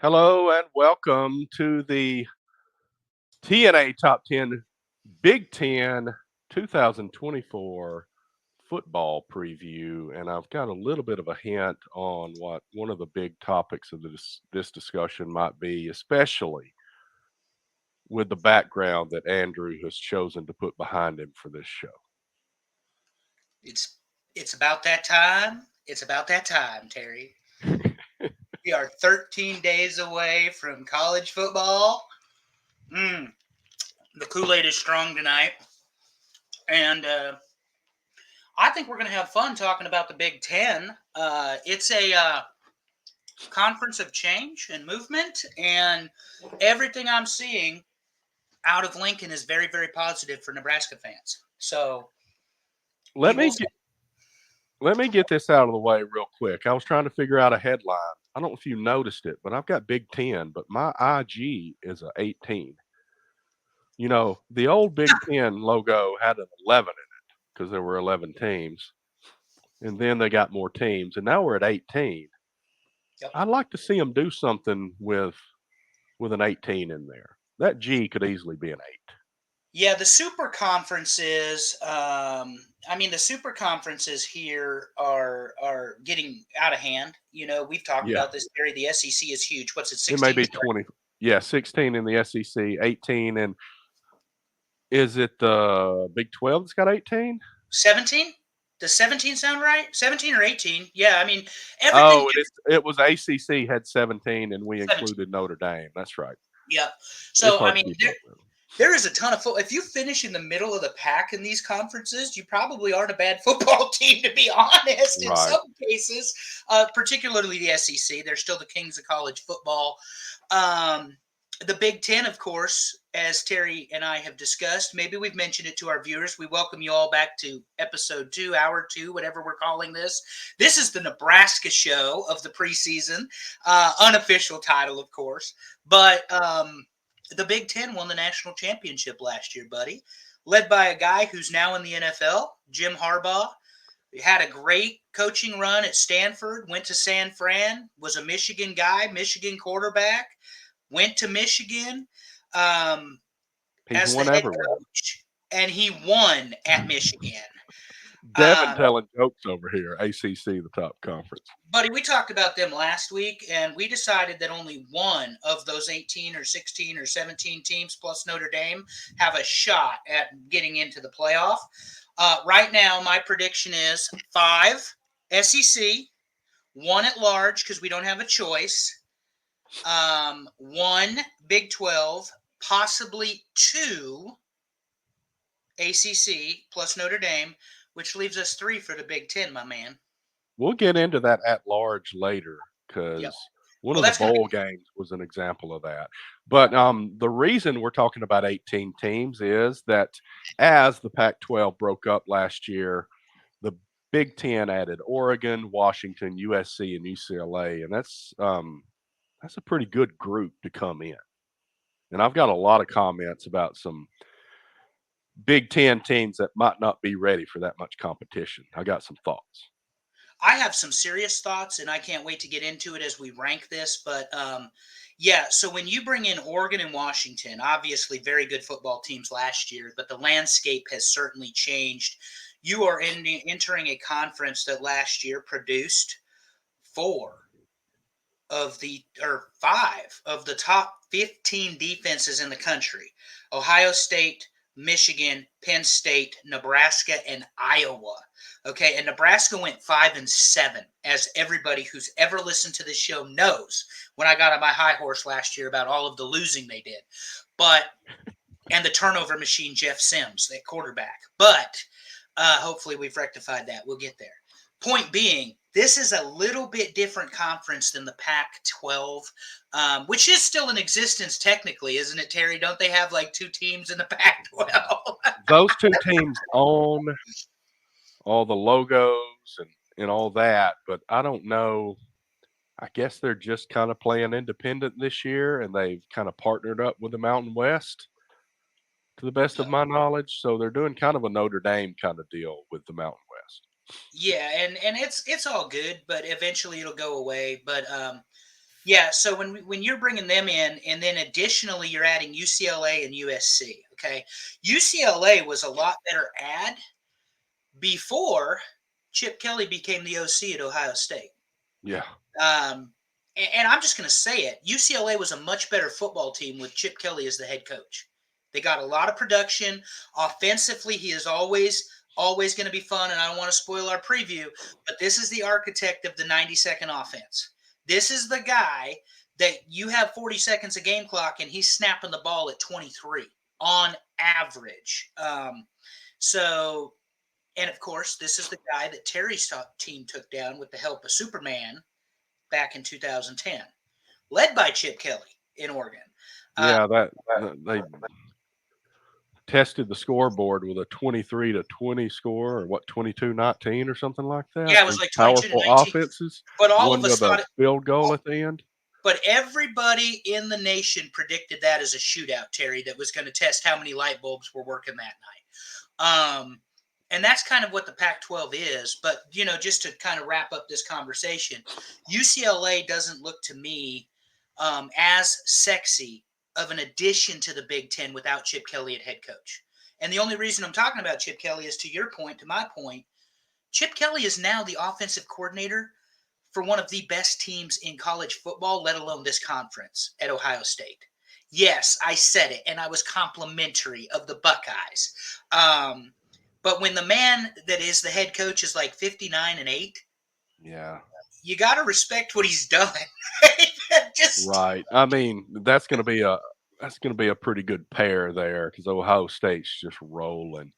Hello and welcome to the TNA Top 10 Big Ten 2024 football preview. And I've got a little bit of a hint on what one of the big topics of this discussion might be, especially with the background that Andrew has chosen to put behind him for this show. It's about that time. It's about that time, Terry. We are 13 days away from college football. Mm, the Kool-Aid is strong tonight, and I think we're going to have fun talking about the Big Ten. It's a conference of change and movement, and everything I'm seeing out of Lincoln is very, very positive for Nebraska fans. So we let will me see. get let me get this out of the way real quick. I was trying to figure out a headline. I don't know if you noticed it, but I've got Big Ten, but my IG is a 18. You know, the old Big Ten logo had an 11 in it because there were 11 teams, and then they got more teams, and now we're at 18. Yep. I'd like to see them do something with an 18 in there. That G could easily be an 8. Yeah, the super conferences. The super conferences here are getting out of hand. We've talked Yeah, about this, Terry. The SEC is huge. What's it, it may 16? be 20. Yeah, 16 in the SEC, 18, and is it the Big 12 that's got 18? 17? Does 17 sound right? 17 or 18? Yeah, everything. Oh, it was ACC had 17, and we 17. included Notre Dame. That's right. Yeah. It's So hard to keep there, up with. there is a ton of football. If you finish in the middle of the pack in these conferences, you probably aren't a bad football team, to be honest. In Right. some cases, particularly the SEC, they're still the kings of college football. Um, the Big Ten, of course, as Terry and I have discussed, maybe we've mentioned it to our viewers. We welcome you all back to episode 2, hour 2, whatever we're calling this. This is the Nebraska show of the preseason, unofficial title, of course. But the Big Ten won the national championship last year, buddy, led by a guy who's now in the NFL, Jim Harbaugh. He had a great coaching run at Stanford, went to San Fran, was a Michigan guy, Michigan quarterback, went to Michigan um, He's as the won head everywhere. coach, and he won at Michigan. Devin Um, telling jokes over here. ACC, the top conference. Buddy, we talked about them last week, and we decided that only one of those 18 or 16 or 17 teams plus Notre Dame have a shot at getting into the playoff. Right now, my prediction is 5 SEC, 1 at large because we don't have a choice, 1 Big 12, possibly 2 ACC plus Notre Dame, which leaves us 3 for the Big 10, my man. We'll get into that at large later Yep. because one Well, of the that's going to bowl be. games was an example of that. Yeah. But the reason we're talking about 18 teams is that as the Pac 12 broke up last year, the Big Ten added Oregon, Washington, USC, and UCLA. And that's a pretty good group to come in. And I've got a lot of comments about some Big Ten teams that might not be ready for that much competition. I got some thoughts. I have some serious thoughts, and I can't wait to get into it as we rank this. But yeah, so when you bring in Oregon and Washington, obviously very good football teams last year, but the landscape has certainly changed. You are entering a conference that last year produced four or five of the top 15 defenses in the country: Ohio State, Michigan, Penn State, Nebraska, and Iowa. Okay, and Nebraska went 5-7, as everybody who's ever listened to this show knows. When I got on my high horse last year about all of the losing they did, but and the turnover machine, Jeff Sims, that quarterback. But hopefully we've rectified that. We'll get there. Point being, this is a little bit different conference than the Pac 12, which is still in existence technically, isn't it, Terry? Don't they have like 2 teams in the Pac 12? Those two teams own all the logos and all that, but I don't know. I guess they're just kind of playing independent this year, and they've kind of partnered up with the Mountain West, to the best of my knowledge. So they're doing kind of a Notre Dame kind of deal with the Mountain Yeah, and it's all good, but eventually it'll go away. But Yeah, so when you're bringing them in, and then additionally you're adding UCLA and USC. Okay, UCLA was a lot better ad before Chip Kelly became the OC at Ohio State. Yeah. And I'm just going to say it. UCLA was a much better football team with Chip Kelly as the head coach. They got a lot of production. Offensively, he is always going to be fun, and I don't want to spoil our preview, but this is the architect of the 90-second offense. This is the guy that you have 40 seconds of game clock, and he's snapping the ball at 23 on average. And of course, this is the guy that Terry's team took down with the help of Superman back in 2010, led by Chip Kelly in Oregon. Yeah, they tested the scoreboard with a 23-20 score, or what, 22-19 or something like that. Yeah, it was These like 22 to powerful 19. offenses, But all one of us with thought a field goal at the end. But everybody in the nation predicted that as a shootout, Terry, that was going to test how many light bulbs were working that night. And that's kind of what the Pac-12 is. But, just to kind of wrap up this conversation, UCLA doesn't look to me as sexy of an addition to the Big Ten without Chip Kelly at head coach. And the only reason I'm talking about Chip Kelly is to your point, to my point. Chip Kelly is now the offensive coordinator for one of the best teams in college football, let alone this conference, at Ohio State. Yes, I said it, and I was complimentary of the Buckeyes. But when the man that is the head coach is like 59-8, yeah, you got to respect what he's done. Right. I mean, that's going to be a pretty good pair there, because Ohio State's just rolling.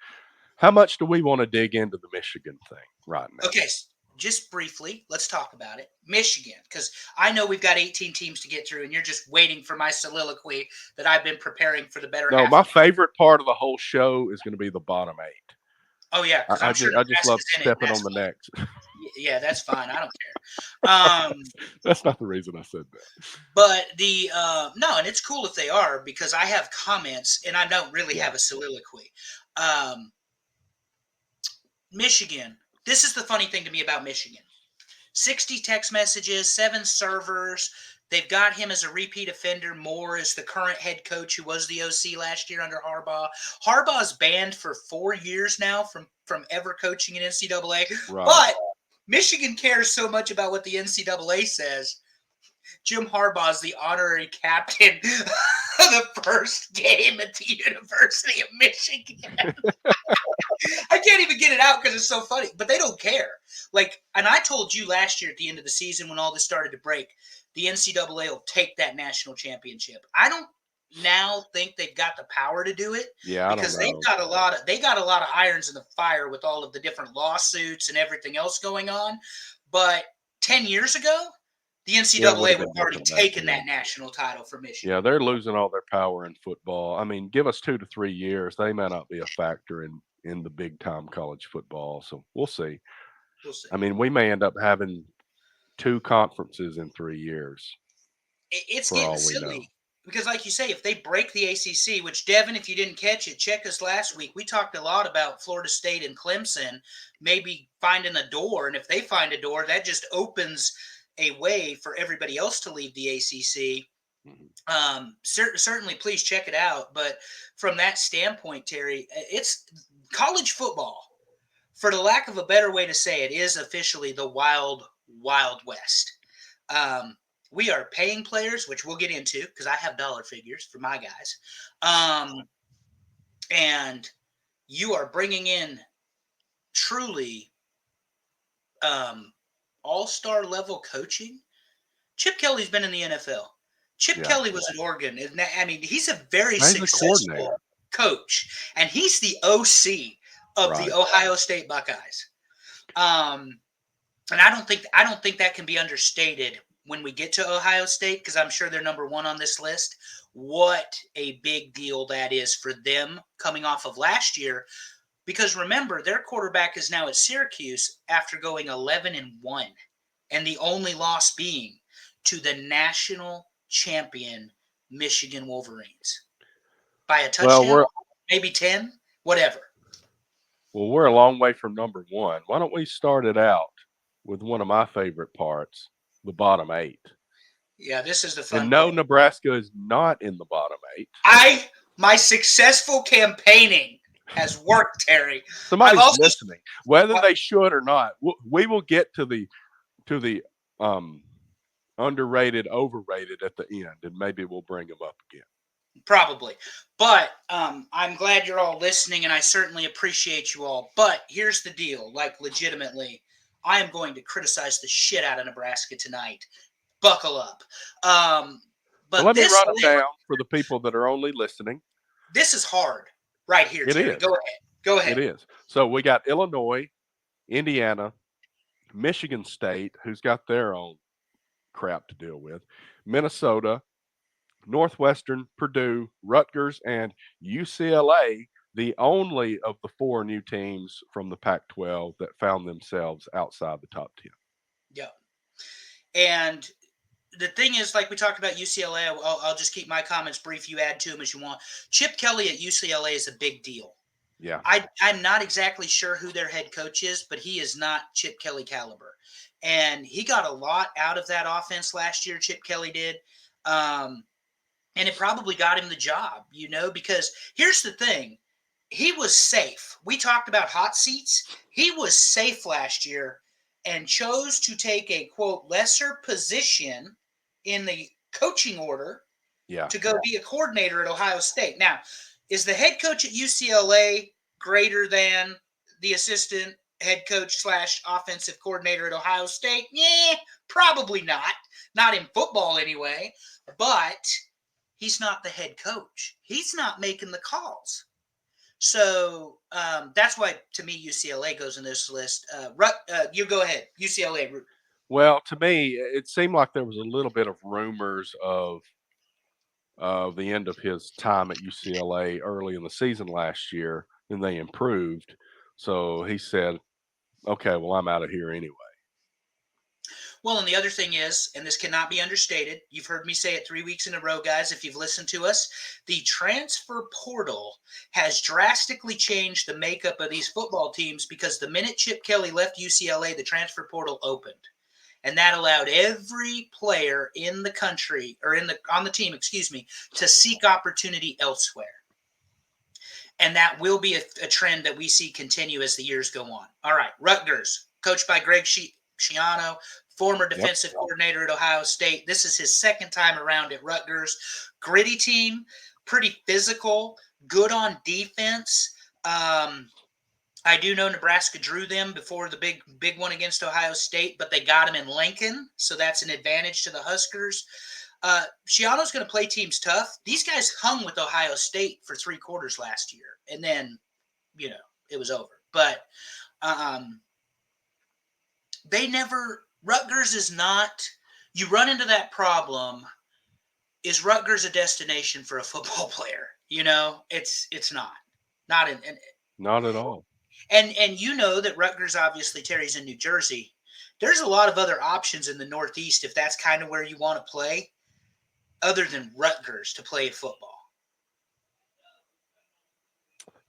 How much do we want to dig into the Michigan thing right now? Okay, just briefly, let's talk about it. Michigan, because I know we've got 18 teams to get through, and you're just waiting for my soliloquy that I've been preparing for the better half. No, my favorite part of the whole show is going to be the bottom 8. Oh yeah, because I'm sure I just love stepping on the necks. Yeah, that's fine. I don't care. That's not the reason I said that. But no, and it's cool if they are, because I have comments and I don't really have a soliloquy. Michigan. This is the funny thing to me about Michigan. 60 text messages, 7 servers. They've got him as a repeat offender. Moore is the current head coach who was the OC last year under Harbaugh. Harbaugh's banned for 4 years now from ever coaching in NCAA. Right. But Michigan cares so much about what the NCAA says. Jim Harbaugh is the honorary captain of the first game at the University of Michigan. I can't even get it out because it's so funny, but they don't care. And I told you last year at the end of the season when all this started to break, the NCAA will take that national championship. I don't now think they've got the power to do it. Yeah, because they've got a lot of irons in the fire with all of the different lawsuits and everything else going on. But 10 years ago, the NCAA would have already taken that national title from Michigan. Yeah, they're losing all their power in football. I mean, give us 2 to 3 years, they may not be a factor in the big time college football. So we'll see. I mean, we may end up having 2 conferences in 3 years. It's getting silly because, like you say, if they break the ACC, which, Devin, if you didn't catch it, check us last week. We talked a lot about Florida State and Clemson maybe finding a door. And if they find a door, that just opens a way for everybody else to leave the ACC. Certainly, please check it out. But from that standpoint, Terry, it's college football, for the lack of a better way to say it, is officially the wild, wild west. We are paying players, which we'll get into because I have dollar figures for my guys. And you are bringing in truly all-star level coaching. Chip Kelly's been in the NFL. Chip Kelly was at Oregon. I mean, he's a very successful coach, and he's the OC of the Ohio State Buckeyes. And I don't think that can be understated when we get to Ohio State, because I'm sure they're number 1 on this list. What a big deal that is for them coming off of last year. Because remember, their quarterback is now at Syracuse after going 11-1, and the only loss being to the national champion Michigan Wolverines by a touchdown, maybe 10, whatever. Well, we're a long way from number 1. Why don't we start it out with one of my favorite parts, the bottom 8? Yeah, this is the fun And no, part. Nebraska is not in the bottom 8. My successful campaigning has worked, Terry. I've Somebody's also listening, whether uh, they should or not. We will get to the underrated, overrated at the end, and maybe we'll bring them up again. probably, but I'm glad you're all listening, and I certainly appreciate you all. But here's the deal: like, legitimately, I am going to criticize the shit out of Nebraska tonight. Buckle up. Um, So but let me this run them down for the people that are only listening. this is hard right here, It Terry. is. Go ahead. Go It ahead. is. So we got Illinois, Indiana, Michigan State, who's got their own crap to deal with, Minnesota, Northwestern, Purdue, Rutgers, and UCLA, the only of the 4 new teams from the Pac 12 that found themselves outside the top 10. Yeah. And the thing is, like we talked about UCLA, I'll just keep my comments brief. You add to them as you want. Chip Kelly at UCLA is a big deal. Yeah. I'm not exactly sure who their head coach is, but he is not Chip Kelly caliber. And he got a lot out of that offense last year, Chip Kelly did. Um, and it probably got him the job, because here's the thing. He was safe. We talked about hot seats. He was safe last year and chose to take a, quote, lesser position in the coaching order Yeah. to go be a coordinator at Ohio State. Now, is the head coach at UCLA greater than the assistant head coach / offensive coordinator at Ohio State? Yeah, probably not. Not in football anyway. But he's not the head coach. He's not making the calls. So that's why, to me, UCLA goes in this list. You go ahead. UCLA. Well, to me, it seemed like there was a little bit of rumors of the end of his time at UCLA early in the season last year, and they improved. So he said, "Okay, well, I'm out of here anyway." Well, and the other thing is, and this cannot be understated, you've heard me say it 3 weeks in a row, guys, if you've listened to us, the transfer portal has drastically changed the makeup of these football teams because the minute Chip Kelly left UCLA, the transfer portal opened. And that allowed every player in the country, or on the team, excuse me, to seek opportunity elsewhere. And that will be a trend that we see continue as the years go on. All right, Rutgers, coached by Greg Schiano, former Yep. defensive coordinator at Ohio State. This is his second time around at Rutgers. Gritty team, pretty physical, good on defense. I do know Nebraska drew them before the big one against Ohio State, but they got him in Lincoln, so that's an advantage to the Huskers. Schiano's going to play teams tough. These guys hung with Ohio State for 3 quarters last year, and then, it was over. But they never. Rutgers is not. You run into that problem. Is Rutgers a destination for a football player? It's not in. Not at all. And you know that Rutgers, obviously, Terry's in New Jersey. There's a lot of other options in the Northeast if that's kind of where you want to play, other than Rutgers to play football.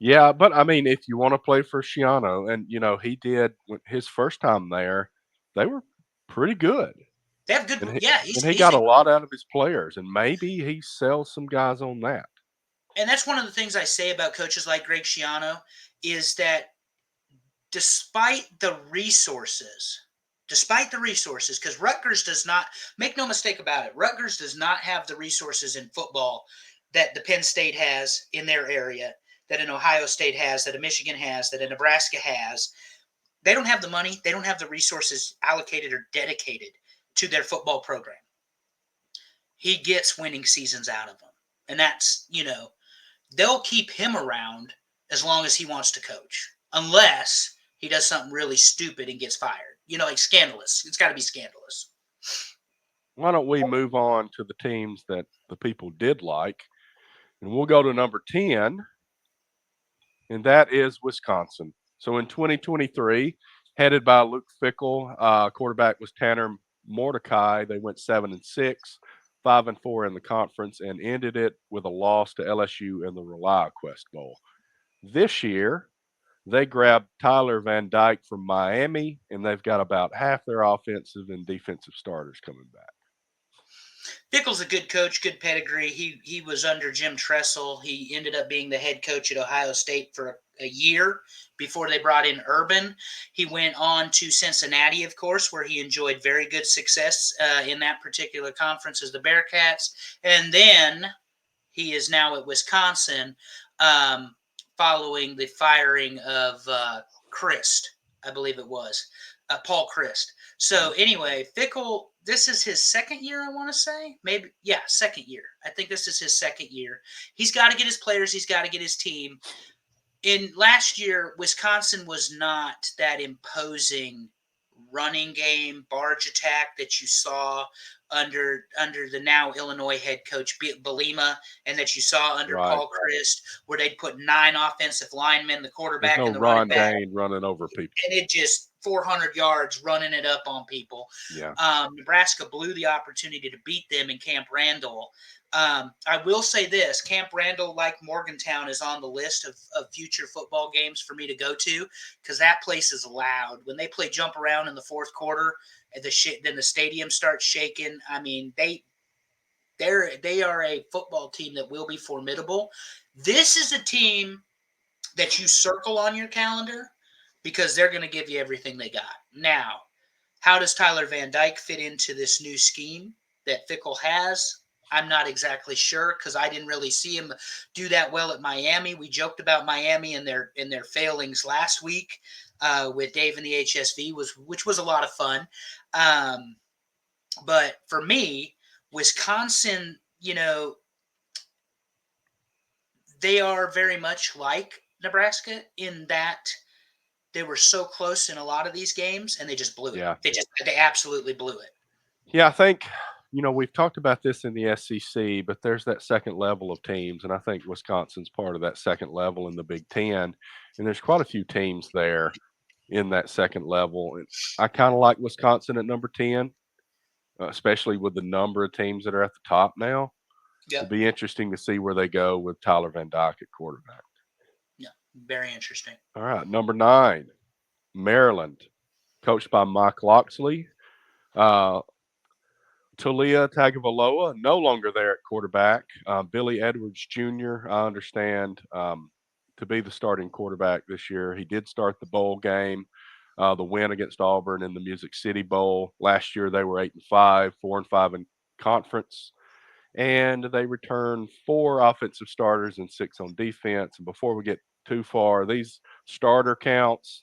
Yeah, but I mean, if you want to play for Schiano, and he did his first time there, they were pretty good, They have good. and he Yeah, and he got a lot out of his players, and maybe he sells some guys on that. and that's one of the things I say about coaches like Greg Schiano is that despite the resources, because Rutgers does not, make no mistake about it, Rutgers does not have the resources in football that the Penn State has in their area, that an Ohio State has, that a Michigan has, that a Nebraska has. They don't have the money. They don't have the resources allocated or dedicated to their football program. He gets winning seasons out of them. And that's, they'll keep him around as long as he wants to coach, unless he does something really stupid and gets fired. Like scandalous. It's got to be scandalous. Why don't we move on to the teams that the people did like, and we'll go to number 10, and that is Wisconsin. So in 2023, headed by Luke Fickell, quarterback was Tanner Mordecai. They went 7-6, 5-4 in the conference, and ended it with a loss to LSU in the ReliaQuest Bowl. This year, they grabbed Tyler Van Dyke from Miami, and they've got about half their offensive and defensive starters coming back. Fickle's a good coach, good pedigree. He was under Jim Tressel. He ended up being the head coach at Ohio State for a year before they brought in Urban. He went on to Cincinnati, of course, where he enjoyed very good success in that particular conference as the Bearcats. And then he is now at Wisconsin, following the firing of Christ, I believe it was Paul Chryst. So anyway, Fickle, this is his second year, I want to say. Maybe, yeah, second year. I think this is his second year. He's got to get his players. He's got to get his team. In last year, Wisconsin was not that imposing running game, barge attack that you saw under the now Illinois head coach Belima, and that you saw under Right. Paul Chryst, where they'd put 9 offensive linemen, the There's quarterback no and the running back, Dane running over people. and it just 400 yards running it up on people. Yeah. Nebraska blew the opportunity to beat them in Camp Randall. I will say this, Camp Randall, like Morgantown, is on the list of future football games for me to go to, because that place is loud. When they play jump around in the fourth quarter, and then the stadium starts shaking. I mean, they are a football team that will be formidable. This is a team that you circle on your calendar because they're going to give you everything they got. Now, how does Tyler Van Dyke fit into this new scheme that Fickle has? I'm not exactly sure, because I didn't really see him do that well at Miami. We joked about Miami and their failings last week with Dave and the HSV, which was a lot of fun. But for me, Wisconsin, they are very much like Nebraska in that they were so close in a lot of these games, and they just blew it. Yeah. They absolutely blew it. Yeah, I think, we've talked about this in the SEC, but there's that second level of teams, and I think Wisconsin's part of that second level in the Big Ten, and there's quite a few teams there in that second level. And I kind of like Wisconsin at number 10, especially with the number of teams that are at the top now. Yep. It'll be interesting to see where they go with Tyler Van Dyke at quarterback. Yeah, very interesting. All right, number 9, Maryland, coached by Mike Locksley. Talia Tagovailoa, no longer there at quarterback. Billy Edwards Jr., I understand, to be the starting quarterback this year. He did start the bowl game, the win against Auburn in the Music City Bowl. Last year they were 8-5, 4-5 in conference, and they returned 4 offensive starters and 6 on defense. And before we get too far, these starter counts,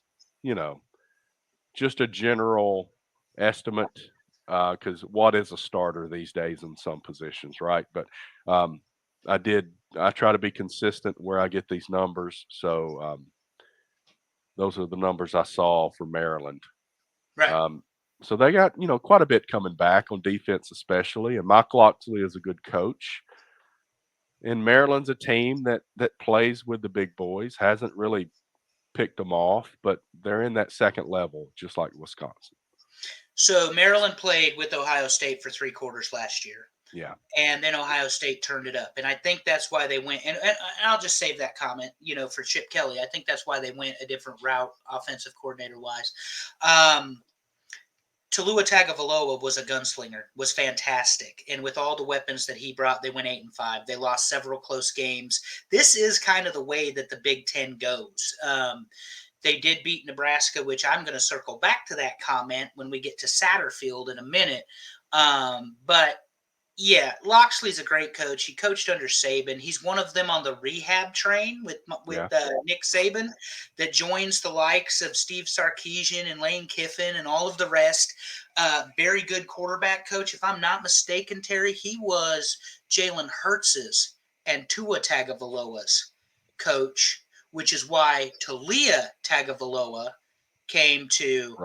just a general estimate, because what is a starter these days in some positions, right? But I try to be consistent where I get these numbers. So those are the numbers I saw for Maryland. Right. So they got, quite a bit coming back on defense, especially. And Mike Locksley is a good coach. And Maryland's a team that plays with the big boys, hasn't really picked them off, but they're in that second level, just like Wisconsin. So Maryland played with Ohio State for 3 quarters last year. Yeah. And then Ohio State turned it up. And I think that's why they went, and I'll just save that comment, for Chip Kelly. I think that's why they went a different route, offensive coordinator-wise. Talua Tagovailoa was a gunslinger, was fantastic. And with all the weapons that he brought, they went 8-5. They lost several close games. This is kind of the way that the Big Ten goes. They did beat Nebraska, which I'm going to circle back to that comment when we get to Satterfield in a minute. But yeah, Locksley's a great coach. He coached under Saban. He's one of them on the rehab train with Nick Saban that joins the likes of Steve Sarkisian and Lane Kiffin and all of the rest. Very good quarterback coach. If I'm not mistaken, Terry, he was Jalen Hurts's and Tua Tagovailoa's coach, which is why Talia Tagovailoa came to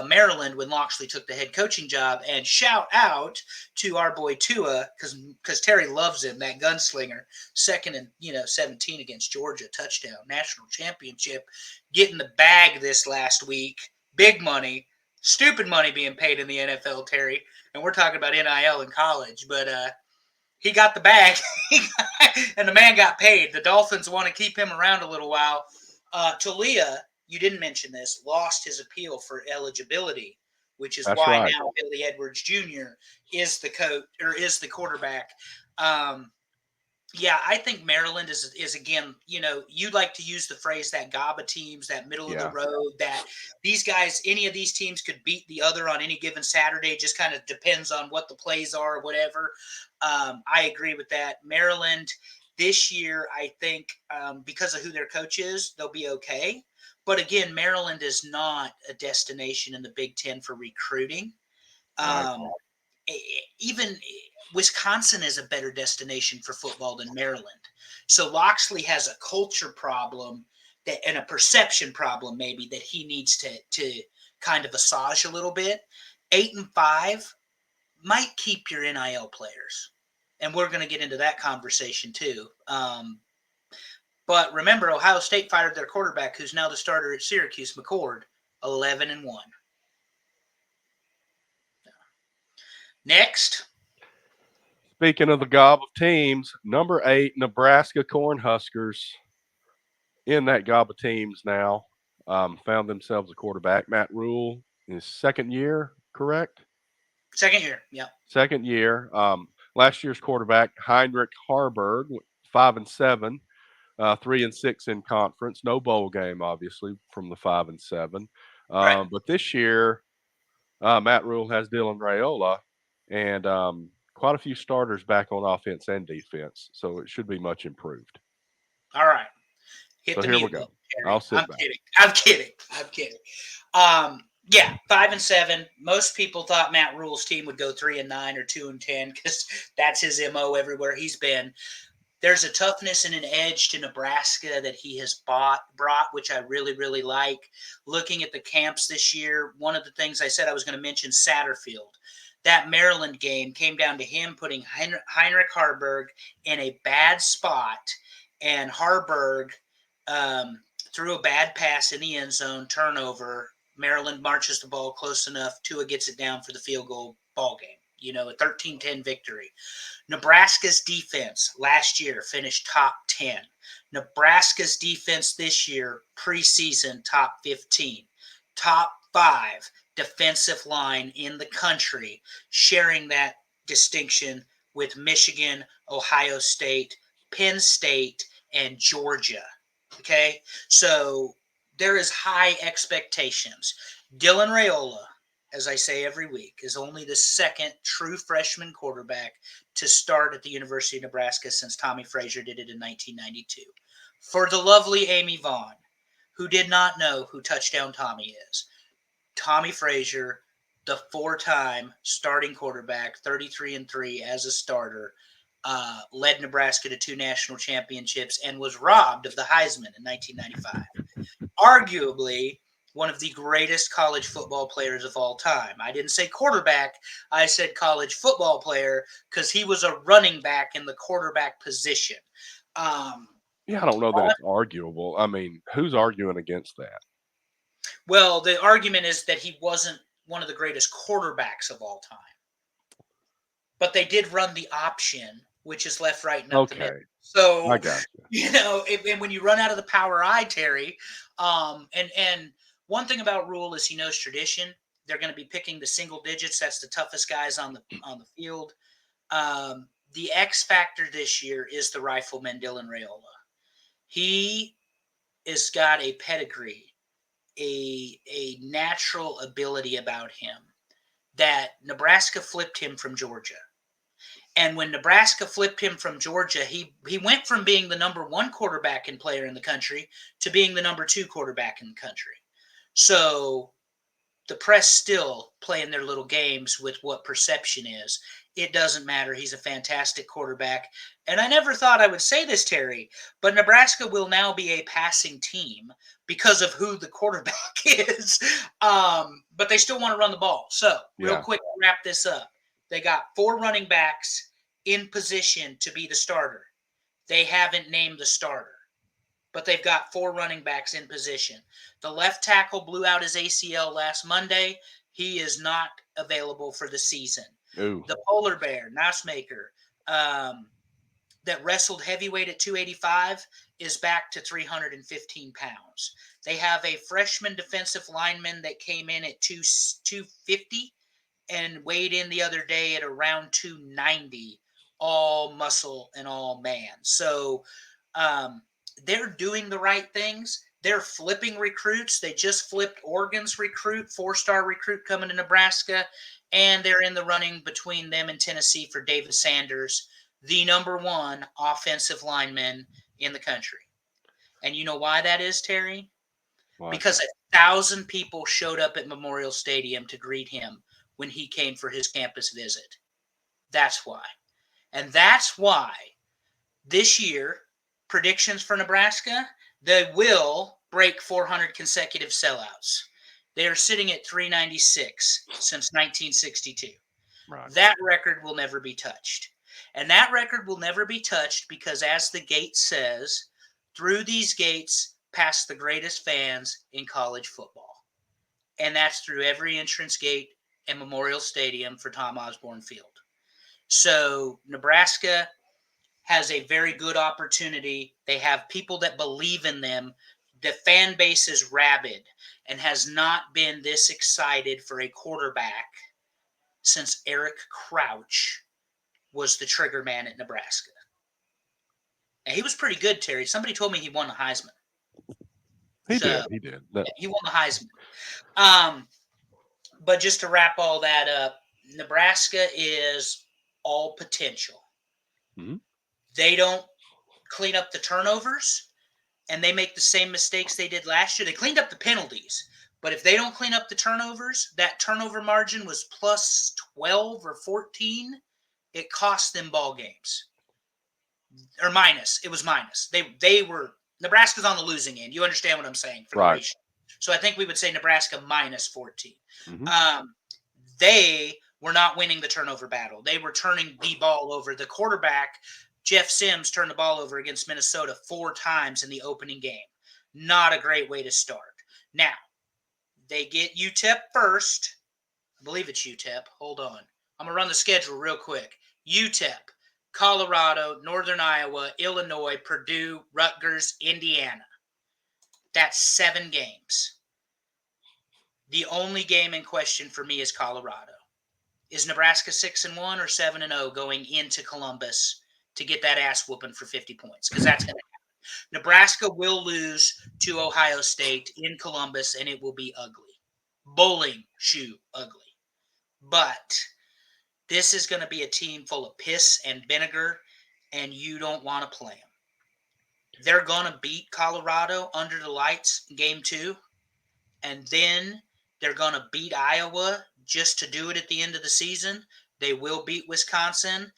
Maryland when Locksley took the head coaching job. And shout out to our boy Tua, because Terry loves him, that gunslinger. 2nd and 17 against Georgia, touchdown, national championship, getting the bag this last week. Big money, stupid money being paid in the NFL, Terry. And we're talking about NIL in college, but he got the bag, and the man got paid. The Dolphins want to keep him around a little while. Talia, you didn't mention this, lost his appeal for eligibility which is That's why right. now Billy Edwards Jr. is the coach or is the quarterback. Yeah, I think Maryland is again, you like to use the phrase that GABA teams, that middle of the Yeah. road, that these guys, any of these teams could beat the other on any given Saturday. Just kind of depends on what the plays are or whatever. I agree with that. Maryland this year, I think, because of who their coach is, they'll be okay. But again, Maryland is not a destination in the Big Ten for recruiting. Right. Even Wisconsin is a better destination for football than Maryland. So Loxley has a culture problem and a perception problem maybe that he needs to kind of massage a little bit. 8-5 might keep your NIL players, and we're going to get into that conversation too. But remember, Ohio State fired their quarterback, who's now the starter at Syracuse, McCord, 11-1. Next. Speaking of the gob of teams, number 8, Nebraska Cornhuskers, in that gob of teams now, found themselves a quarterback. Matt Rule, in his second year, correct? Second year, yeah. Second year. Last year's quarterback, Heinrich Harburg, 5-7, 3-6 in conference. No bowl game, obviously, from the 5-7. Right. But this year, Matt Rule has Dylan Raiola and quite a few starters back on offense and defense. So it should be much improved. All right. Hit So the here we mute go. button, Terry. I'll sit I'm back. kidding. I'm kidding. Yeah, 5-7. Most people thought Matt Rule's team would go 3-9 or 2-10 because that's his MO everywhere he's been. There's a toughness and an edge to Nebraska that he has brought, which I really, really like. Looking at the camps this year, one of the things I said I was going to mention, Satterfield. That Maryland game came down to him putting Heinrich Harburg in a bad spot, and Harburg threw a bad pass in the end zone, turnover. Maryland marches the ball close enough. Tua gets it down for the field goal ball game. A 13-10 victory. Nebraska's defense last year finished top 10. Nebraska's defense this year, preseason, top 15. Top 5 defensive line in the country, sharing that distinction with Michigan, Ohio State, Penn State, and Georgia. Okay? So there is high expectations. Dylan Raiola, as I say every week, is only the second true freshman quarterback to start at the University of Nebraska since Tommy Frazier did it in 1992. For the lovely Amy Vaughn, who did not know who Touchdown Tommy is, Tommy Frazier, the 4-time starting quarterback, 33-3 as a starter, led Nebraska to 2 national championships and was robbed of the Heisman in 1995. Arguably one of the greatest college football players of all time. I didn't say quarterback. I said college football player because he was a running back in the quarterback position. Yeah, I don't know that it's arguable. I mean, who's arguing against that? Well, the argument is that he wasn't one of the greatest quarterbacks of all time. But they did run the option, which is left, right, and up the middle. So, I got you. And when you run out of the power eye, Terry, and one thing about Rule is he knows tradition. They're going to be picking the single digits. That's the toughest guys on the field. The X factor this year is the rifleman Dylan Raiola. He has got a pedigree, a natural ability about him that Nebraska flipped him from Georgia. And when Nebraska flipped him from Georgia, he went from being the number 1 quarterback and player in the country to being the number 2 quarterback in the country. So the press still playing their little games with what perception is. It doesn't matter. He's a fantastic quarterback. And I never thought I would say this, Terry, but Nebraska will now be a passing team because of who the quarterback is. But they still want to run the ball. So real quick, to wrap this up. They got 4 running backs in position to be the starter. They haven't named the starter, but they've got 4 running backs in position. The left tackle blew out his ACL last Monday. He is not available for the season. Ooh. The polar bear, Nasmaker, that wrestled heavyweight at 285 is back to 315 pounds. They have a freshman defensive lineman that came in at 250 and weighed in the other day at around 290, all muscle and all man. So they're doing the right things. They're flipping recruits. They just flipped Oregon's recruit, 4-star recruit coming to Nebraska, and they're in the running between them and Tennessee for David Sanders, the number one offensive lineman in the country. And you know why that is, Terry? Why? Because 1,000 people showed up at Memorial Stadium to greet him when he came for his campus visit. That's why. And that's why this year, predictions for Nebraska, they will break 400 consecutive sellouts. They are sitting at 396 since 1962. Right. That record will never be touched. And that record will never be touched because, as the gate says, through these gates pass the greatest fans in college football. And that's through every entrance gate and Memorial Stadium for Tom Osborne Field. So Nebraska has a very good opportunity. They have people that believe in them. The fan base is rabid and has not been this excited for a quarterback since Eric Crouch was the trigger man at Nebraska. And he was pretty good, Terry. Somebody told me he won the Heisman. He did. He won the Heisman. But just to wrap all that up, Nebraska is all potential. Mm-hmm. They don't clean up the turnovers, and they make the same mistakes they did last year. They cleaned up the penalties, but if they don't clean up the turnovers, that turnover margin was plus 12 or 14. It cost them ball games. Or minus. It was minus. They were Nebraska's on the losing end. You understand what I'm saying? For right. The ratio. So I think we would say Nebraska minus 14. Mm-hmm. They were not winning the turnover battle. They were turning the ball over. The quarterback, Jeff Sims, turned the ball over against Minnesota 4 times in the opening game. Not a great way to start. Now, they get UTEP first. I believe it's UTEP. Hold on. I'm going to run the schedule real quick. UTEP, Colorado, Northern Iowa, Illinois, Purdue, Rutgers, Indiana. That's 7 games. The only game in question for me is Colorado. Is Nebraska 6-1 or 7-0 going into Columbus to get that ass whooping for 50 points? Because that's going to happen. Nebraska will lose to Ohio State in Columbus, and it will be ugly. Bowling shoe ugly. But this is going to be a team full of piss and vinegar, and you don't want to play them. They're going to beat Colorado under the lights in game 2, and then they're going to beat Iowa just to do it at the end of the season. They will beat Wisconsin,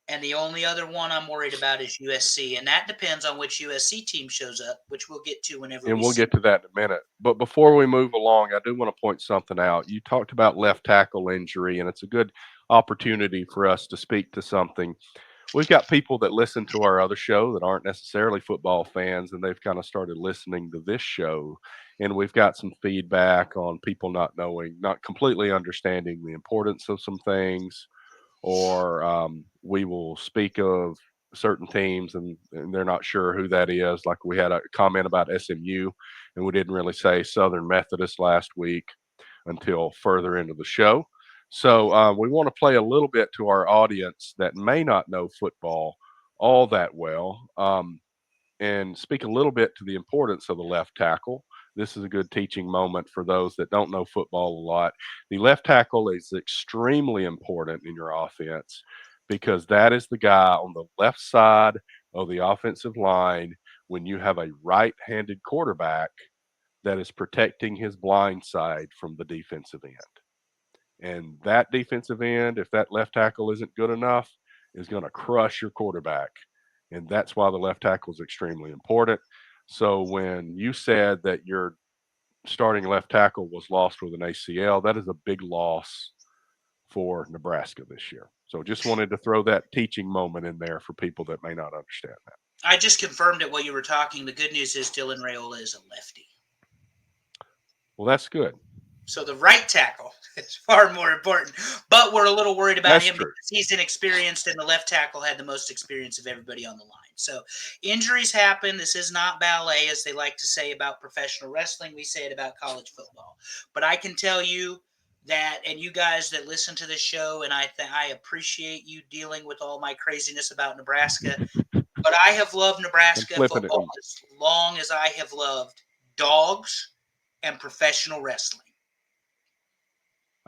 and the only other one I'm worried about is USC, and that depends on which USC team shows up, which we'll get to whenever and we'll get to that in a minute. But before we move along, I do want to point something out. You talked about left tackle injury, and it's a good opportunity for us to speak to something. We've got people that listen to our other show that aren't necessarily football fans, and they've kind of started listening to this show. And we've got some feedback on people not knowing, not completely understanding the importance of some things, or we will speak of certain teams and they're not sure who that is. Like we had a comment about SMU, and we didn't really say Southern Methodist last week until further into the show. So we want to play a little bit to our audience that may not know football all that well, and speak a little bit to the importance of the left tackle. This is a good teaching moment for those that don't know football a lot. The left tackle is extremely important in your offense because that is the guy on the left side of the offensive line when you have a right-handed quarterback that is protecting his blind side from the defensive end. And that defensive end, if that left tackle isn't good enough, is going to crush your quarterback. And that's why the left tackle is extremely important. So when you said that your starting left tackle was lost with an ACL, that is a big loss for Nebraska this year. So just wanted to throw that teaching moment in there for people that may not understand that. I just confirmed it while you were talking. The good news is Dylan Raiola is a lefty. Well, that's good. So the right tackle is far more important. But we're a little worried about That's him true. because he's inexperienced, and the left tackle had the most experience of everybody on the line. So injuries happen. This is not ballet, as they like to say about professional wrestling. We say it about college football. But I can tell you that, and you guys that listen to this show, and I appreciate you dealing with all my craziness about Nebraska. But I have loved I'm Nebraska flipping it. football as long as I have loved dogs and professional wrestling.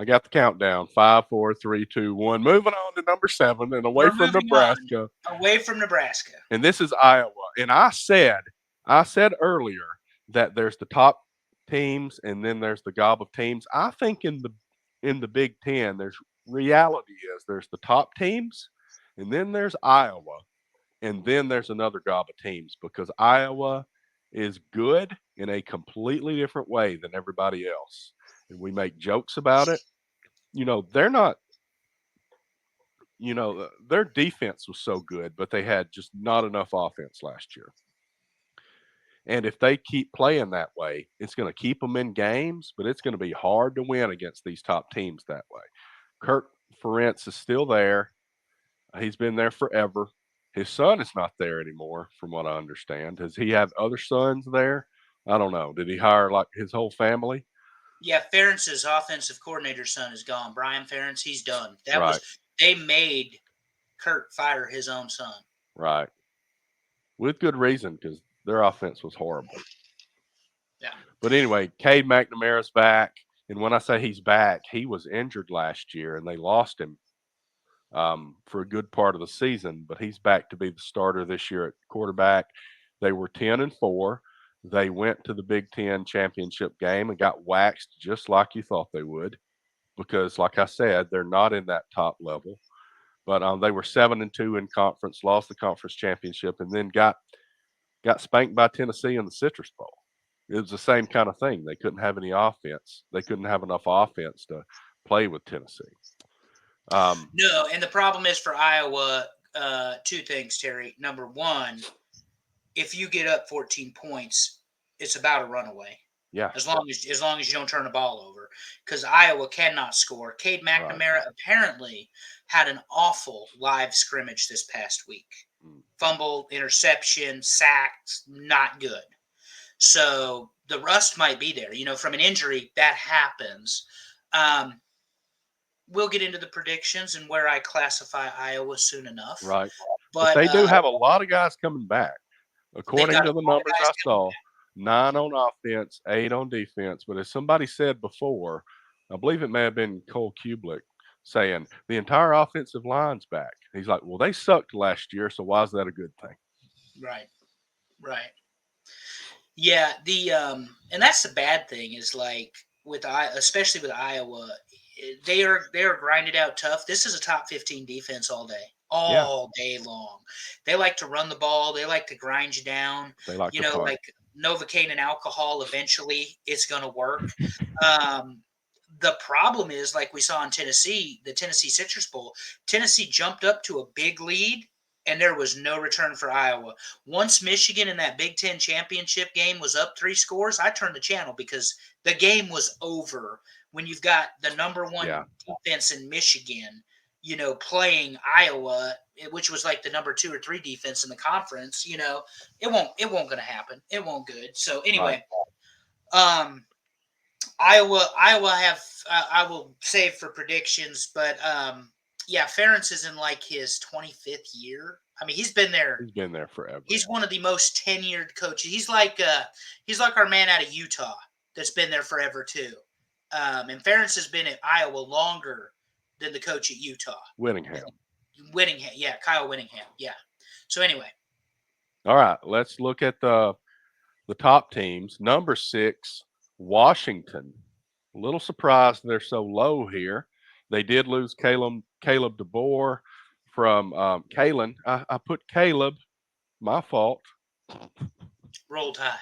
I got the countdown. 5, 4, 3, 2, 1. Moving on to number 7 and away We're from moving on Nebraska. away from Nebraska. And this is Iowa. And I said earlier that there's the top teams and then there's the gob of teams. I think in the Big Ten, there's the top teams, and then there's Iowa, and then there's another gob of teams because Iowa is good in a completely different way than everybody else. And we make jokes about it. They're not, their defense was so good, but they had just not enough offense last year. And if they keep playing that way, it's going to keep them in games, but it's going to be hard to win against these top teams that way. Kirk Ferentz is still there. He's been there forever. His son is not there anymore, from what I understand. Does he have other sons there? I don't know. Did he hire like his whole family? Yeah, Ferentz's offensive coordinator's son is gone. Brian Ferentz, he's done. Right. They made Kurt fire his own son. Right. With good reason, because their offense was horrible. Yeah. But anyway, Cade McNamara's back. And when I say he's back, he was injured last year and they lost him for a good part of the season, but he's back to be the starter this year at quarterback. They were 10-4. They went to the Big Ten championship game and got waxed just like you thought they would, because, like I said, they're not in that top level. But they were 7-2 in conference, lost the conference championship, and then got spanked by Tennessee in the Citrus Bowl. It was the same kind of thing. They couldn't have any offense. They couldn't have enough offense to play with Tennessee. No, and the problem is for Iowa, two things, Terry. Number one, if you get up 14 points, it's about a runaway. Yeah. As long as you don't turn the ball over, because Iowa cannot score. Cade McNamara apparently had an awful live scrimmage this past week. Fumble, interception, sacks, not good. So the rust might be there. From an injury, that happens. We'll get into the predictions and where I classify Iowa soon enough. Right. But they do have a lot of guys coming back. According to the numbers I saw, 9 on offense, 8 on defense. But as somebody said before, I believe it may have been Cole Kublik saying the entire offensive line's back. He's like, well, they sucked last year, so why is that a good thing? Right. Yeah, and that's the bad thing is like especially with Iowa, they are grinded out tough. This is a top 15 defense all day long. They like to run the ball. They like to grind you down. They like like Novocaine and alcohol. Eventually, it's going to work. The problem is, like we saw in Tennessee, the Tennessee Citrus Bowl. Tennessee jumped up to a big lead, and there was no return for Iowa. Once Michigan in that Big Ten championship game was up 3 scores, I turned the channel because the game was over. When you've got the number one defense in Michigan, playing Iowa, which was like the number 2 or 3 defense in the conference, it won't going to happen. It won't good. So anyway, Iowa have I will save for predictions, but Ferentz is in like his 25th year. I mean, he's been there. He's been there forever. He's one of the most tenured coaches. He's like our man out of Utah that's been there forever too. And Ferentz has been at Iowa longer than the coach at Utah. Whittingham, yeah, Kyle Whittingham, yeah. So anyway. All right, let's look at the top teams. Number 6, Washington. A little surprised they're so low here. They did lose Caleb DeBoer from Kalen. I put Caleb, my fault. Roll Tide.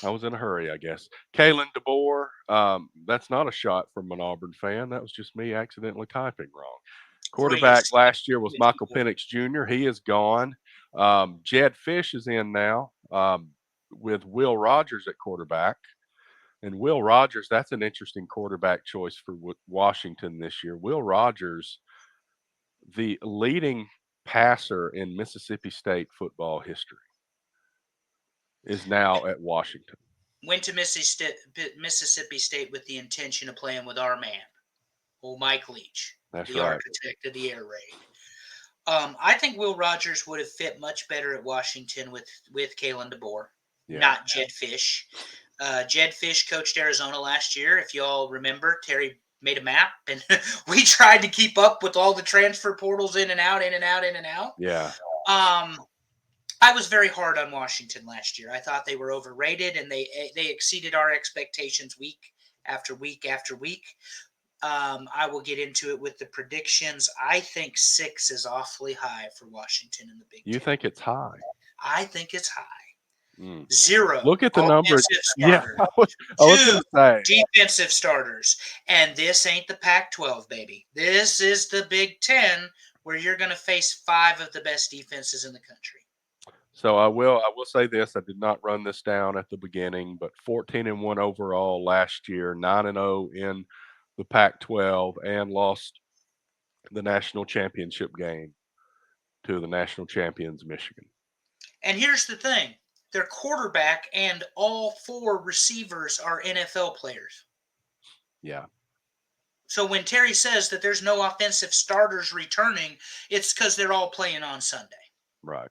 I was in a hurry, I guess. Kalen DeBoer, that's not a shot from an Auburn fan. That was just me accidentally typing wrong. Quarterback last year was Michael Penix Jr. He is gone. Jed Fish is in now with Will Rogers at quarterback. And Will Rogers, that's an interesting quarterback choice for Washington this year. Will Rogers, the leading passer in Mississippi State football history, is now at Washington. Went to Mississippi State with the intention of playing with our man, old Mike Leach, That's the right. architect of the air raid. I think Will Rogers would have fit much better at Washington with Kalen DeBoer, Yeah. not Jed Fish. Jed Fish coached Arizona last year. If you all remember, Terry made a map, and we tried to keep up with all the transfer portals in and out, in and out, in and out. Yeah. I was very hard on Washington last year. I thought they were overrated, and they exceeded our expectations week after week after week. I will get into it with the predictions. I think 6 is awfully high for Washington in the Big Ten. You think it's high? I think it's high. Mm. 0. Look at the numbers. Yeah, I was going to say. Defensive starters. And this ain't the Pac-12, baby. This is the Big Ten, where you're going to face 5 of the best defenses in the country. So I will say this. I did not run this down at the beginning, but 14-1 overall last year, 9-0 in the Pac-12, and lost the national championship game to the national champions, Michigan. And here's the thing. Their quarterback and all 4 receivers are NFL players. Yeah. So when Terry says that there's no offensive starters returning, it's because they're all playing on Sunday. Right.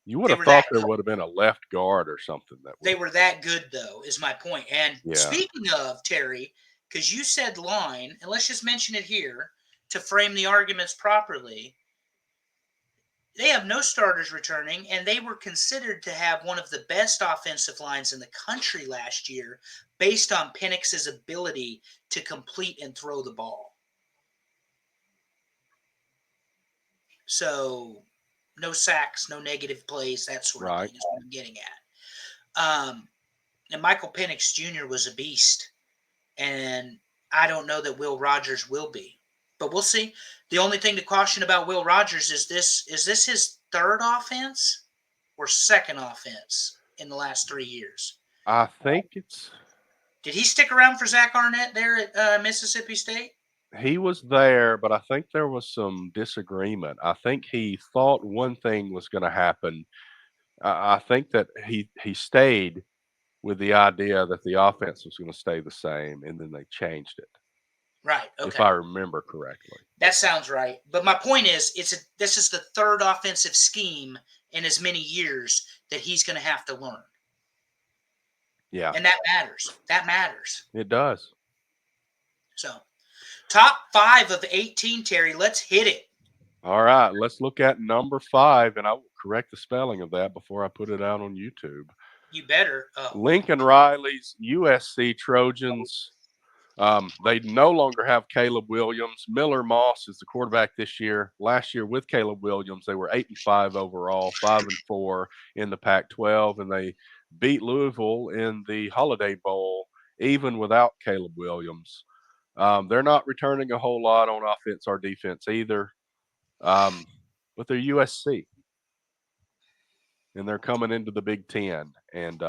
You would have thought there would have been a left guard or something. They were that good, though, is my point. And speaking of, Terry, because you said line, and let's just mention it here to frame the arguments properly, they have no starters returning, and they were considered to have one of the best offensive lines in the country last year based on Penix's ability to complete and throw the ball. So no sacks, no negative plays, that sort of thing is what I'm getting at. And Michael Penix Jr. was a beast, and I don't know that Will Rogers will be, but we'll see. The only thing to caution about Will Rogers is this his 3rd offense or 2nd offense in the last 3 years? I think it's. Did he stick around for Zach Arnett there at Mississippi State? He was there, but I think there was some disagreement. I think he thought one thing was going to happen. I think that he stayed with the idea that the offense was going to stay the same, and then they changed it. Right. Okay. If I remember correctly. That sounds right. But my point is, this is the 3rd offensive scheme in as many years that he's going to have to learn. Yeah. And that matters. That matters. It does. So, top 5 of 18, Terry. Let's hit it. All right. Let's look at number 5, and I will correct the spelling of that before I put it out on YouTube. You better. Lincoln Riley's USC Trojans. They no longer have Caleb Williams. Miller Moss is the quarterback this year. Last year with Caleb Williams, they were 8-5 overall, 5-4 in the Pac-12, and they beat Louisville in the Holiday Bowl, even without Caleb Williams. They're not returning a whole lot on offense or defense either, but they're USC, and they're coming into the Big Ten, and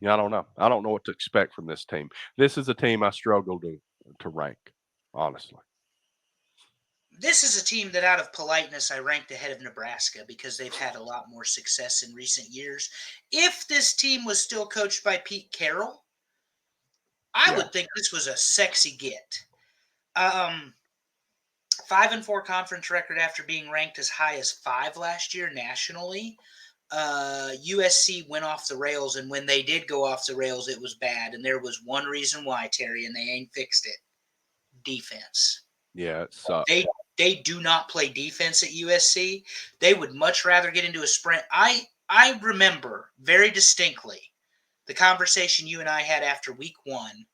yeah, I don't know. I don't know what to expect from this team. This is a team I struggle to rank, honestly. This is a team that, out of politeness, I ranked ahead of Nebraska because they've had a lot more success in recent years. If this team was still coached by Pete Carroll, I would think this was a sexy get. 5-4 conference record after being ranked as high as 5 last year nationally. USC went off the rails, and when they did go off the rails, it was bad. And there was one reason why, Terry, and they ain't fixed it. Defense. Yeah, it sucks. They do not play defense at USC. They would much rather get into a sprint. I remember very distinctly the conversation you and I had after week 1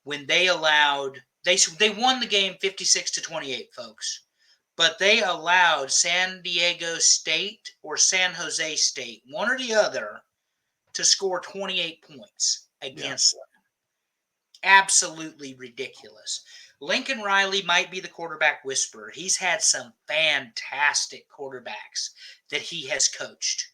when they allowed they won the game 56-28, folks. But they allowed San Diego State or San Jose State, one or the other, to score 28 points against them. Absolutely ridiculous. Lincoln Riley might be the quarterback whisperer. He's had some fantastic quarterbacks that he has coached.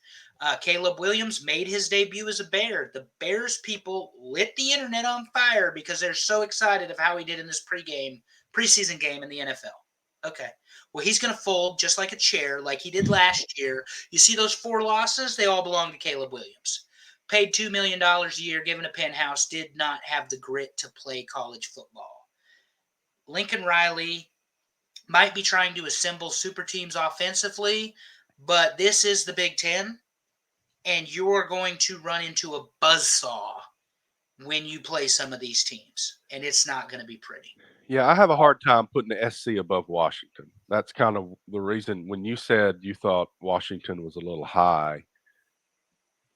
Caleb Williams made his debut as a Bear. The Bears people lit the internet on fire because they're so excited of how he did in this preseason game in the NFL. Okay. Well, he's going to fold just like a chair, like he did last year. You see those 4 losses? They all belong to Caleb Williams. Paid $2 million a year, given a penthouse, did not have the grit to play college football. Lincoln Riley might be trying to assemble super teams offensively, but this is the Big Ten, and you're going to run into a buzzsaw when you play some of these teams, and it's not going to be pretty. Yeah, I have a hard time putting the SC above Washington. That's kind of the reason when you said you thought Washington was a little high,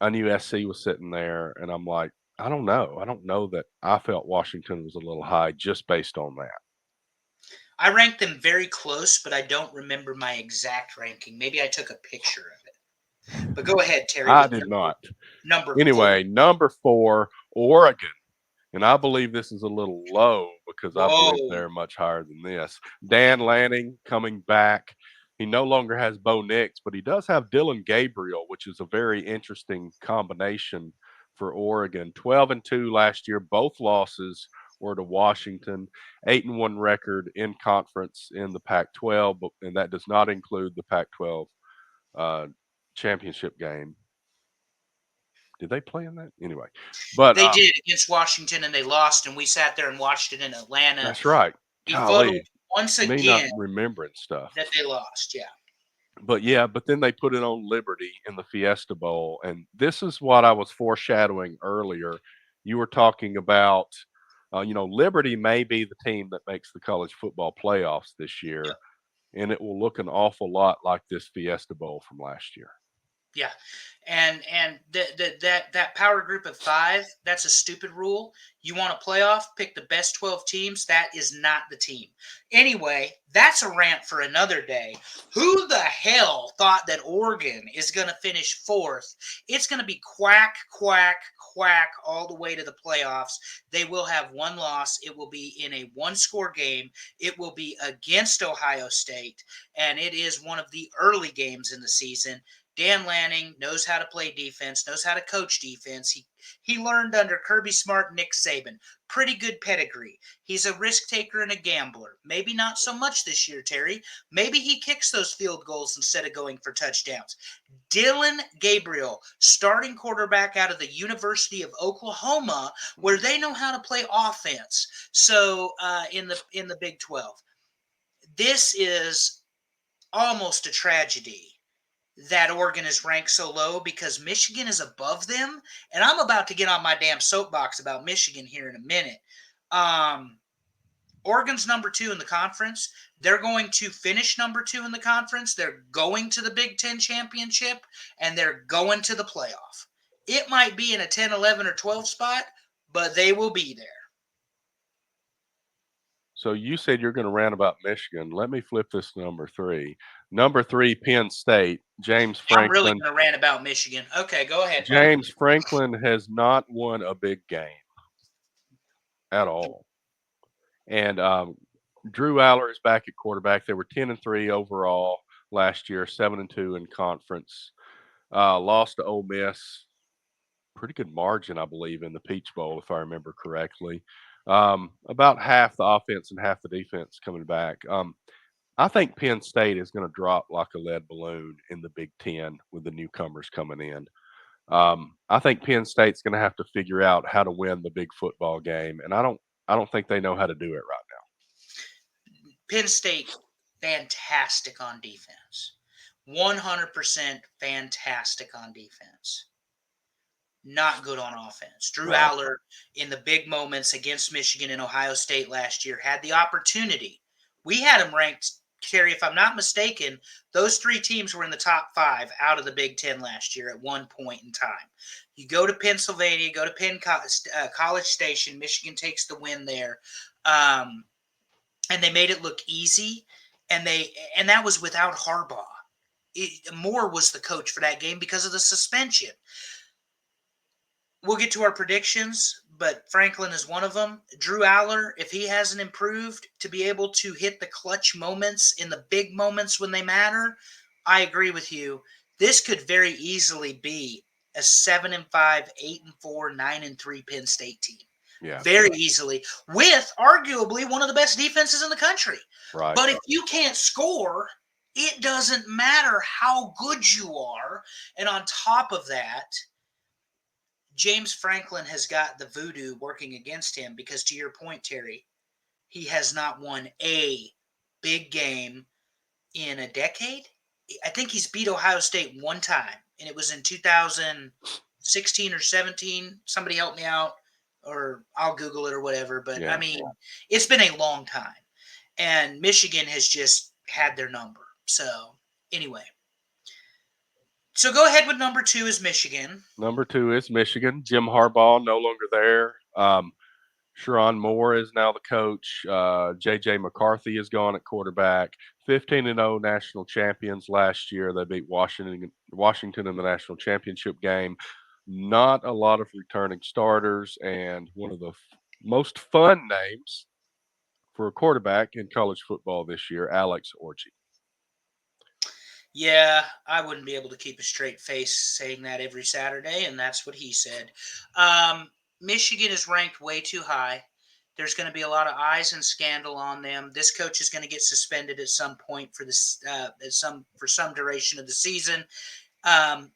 I knew SC was sitting there, and I'm like, I don't know. I don't know that I felt Washington was a little high just based on that. I ranked them very close, but I don't remember my exact ranking. Maybe I took a picture of it. But go ahead, Terry. I did not. Number Anyway, number 4, Oregon. And I believe this is a little low because I believe they're much higher than this. Dan Lanning coming back. He no longer has Bo Nix, but he does have Dillon Gabriel, which is a very interesting combination for Oregon. 12-2 last year. Both losses were to Washington. 8-1 record in conference in the Pac-12, and that does not include the Pac-12 championship game. Did they play in that? Anyway, but they did against Washington, and they lost, and we sat there and watched it in Atlanta. That's right. Golly, once again, me not remembering stuff that they lost. Yeah. But then they put it on Liberty in the Fiesta Bowl, and this is what I was foreshadowing earlier. You were talking about, Liberty may be the team that makes the college football playoffs this year, and it will look an awful lot like this Fiesta Bowl from last year. Yeah, and that power group of 5, that's a stupid rule. You want a playoff, pick the best 12 teams. That is not the team. Anyway, that's a rant for another day. Who the hell thought that Oregon is going to finish 4th? It's going to be quack, quack, quack all the way to the playoffs. They will have 1 loss. It will be in a 1-score game. It will be against Ohio State, and it is one of the early games in the season. Dan Lanning knows how to play defense, knows how to coach defense. He learned under Kirby Smart and Nick Saban. Pretty good pedigree. He's a risk taker and a gambler. Maybe not so much this year, Terry. Maybe he kicks those field goals instead of going for touchdowns. Dillon Gabriel, starting quarterback out of the University of Oklahoma, where they know how to play offense. So in the Big 12, this is almost a tragedy that Oregon is ranked so low because Michigan is above them. And I'm about to get on my damn soapbox about Michigan here in a minute. Oregon's number 2 in the conference. They're going to finish number 2 in the conference. They're going to the Big Ten championship, and they're going to the playoff. It might be in a 10, 11, or 12 spot, but they will be there. So you said you're going to rant about Michigan. Let me flip this to number 3. Number 3, Penn State. James Franklin. I'm really going to rant about Michigan. Okay, go ahead. James Franklin has not won a big game at all. And Drew Aller is back at quarterback. They were 10-3 overall last year, 7-2 in conference. Lost to Ole Miss. Pretty good margin, I believe, in the Peach Bowl, if I remember correctly. About half the offense and half the defense coming back. I think Penn State is going to drop like a lead balloon in the Big Ten with the newcomers coming in. I think Penn State's going to have to figure out how to win the big football game, and I don't think they know how to do it right now. Penn State, fantastic on defense. 100% fantastic on defense. Not good on offense. Drew Aller, in the big moments against Michigan and Ohio State last year, had the opportunity. We had him ranked, Terry, if I'm not mistaken, those 3 teams were in the top 5 out of the Big Ten last year at one point in time. You go to Pennsylvania, go to Penn College Station, Michigan takes the win there, and they made it look easy, and that was without Harbaugh. Moore was the coach for that game because of the suspension. We'll get to our predictions, but Franklin is one of them. Drew Aller, if he hasn't improved to be able to hit the clutch moments in the big moments when they matter, I agree with you. This could very easily be a 7-5, 8-4, 9-3 Penn State team. Yeah. Very easily, with arguably one of the best defenses in the country. Right. But if you can't score, it doesn't matter how good you are. And on top of that, James Franklin has got the voodoo working against him because, to your point, Terry, he has not won a big game in a decade. I think he's beat Ohio State one time, and it was in 2016 or 17. Somebody help me out, or I'll Google it or whatever. But Yeah. I mean, it's been a long time, and Michigan has just had their number. So anyway, so go ahead with number 2 is Michigan. Number 2 is Michigan. Jim Harbaugh no longer there. Sharon Moore is now the coach. J.J. McCarthy is gone at quarterback. 15-0 national champions last year. They beat Washington in the national championship game. Not a lot of returning starters, and one of the most fun names for a quarterback in college football this year, Alex Orji. Yeah, I wouldn't be able to keep a straight face saying that every Saturday, and that's what he said. Michigan is ranked way too high. There's going to be a lot of eyes and scandal on them. This coach is going to get suspended at some point for this, for some duration of the season.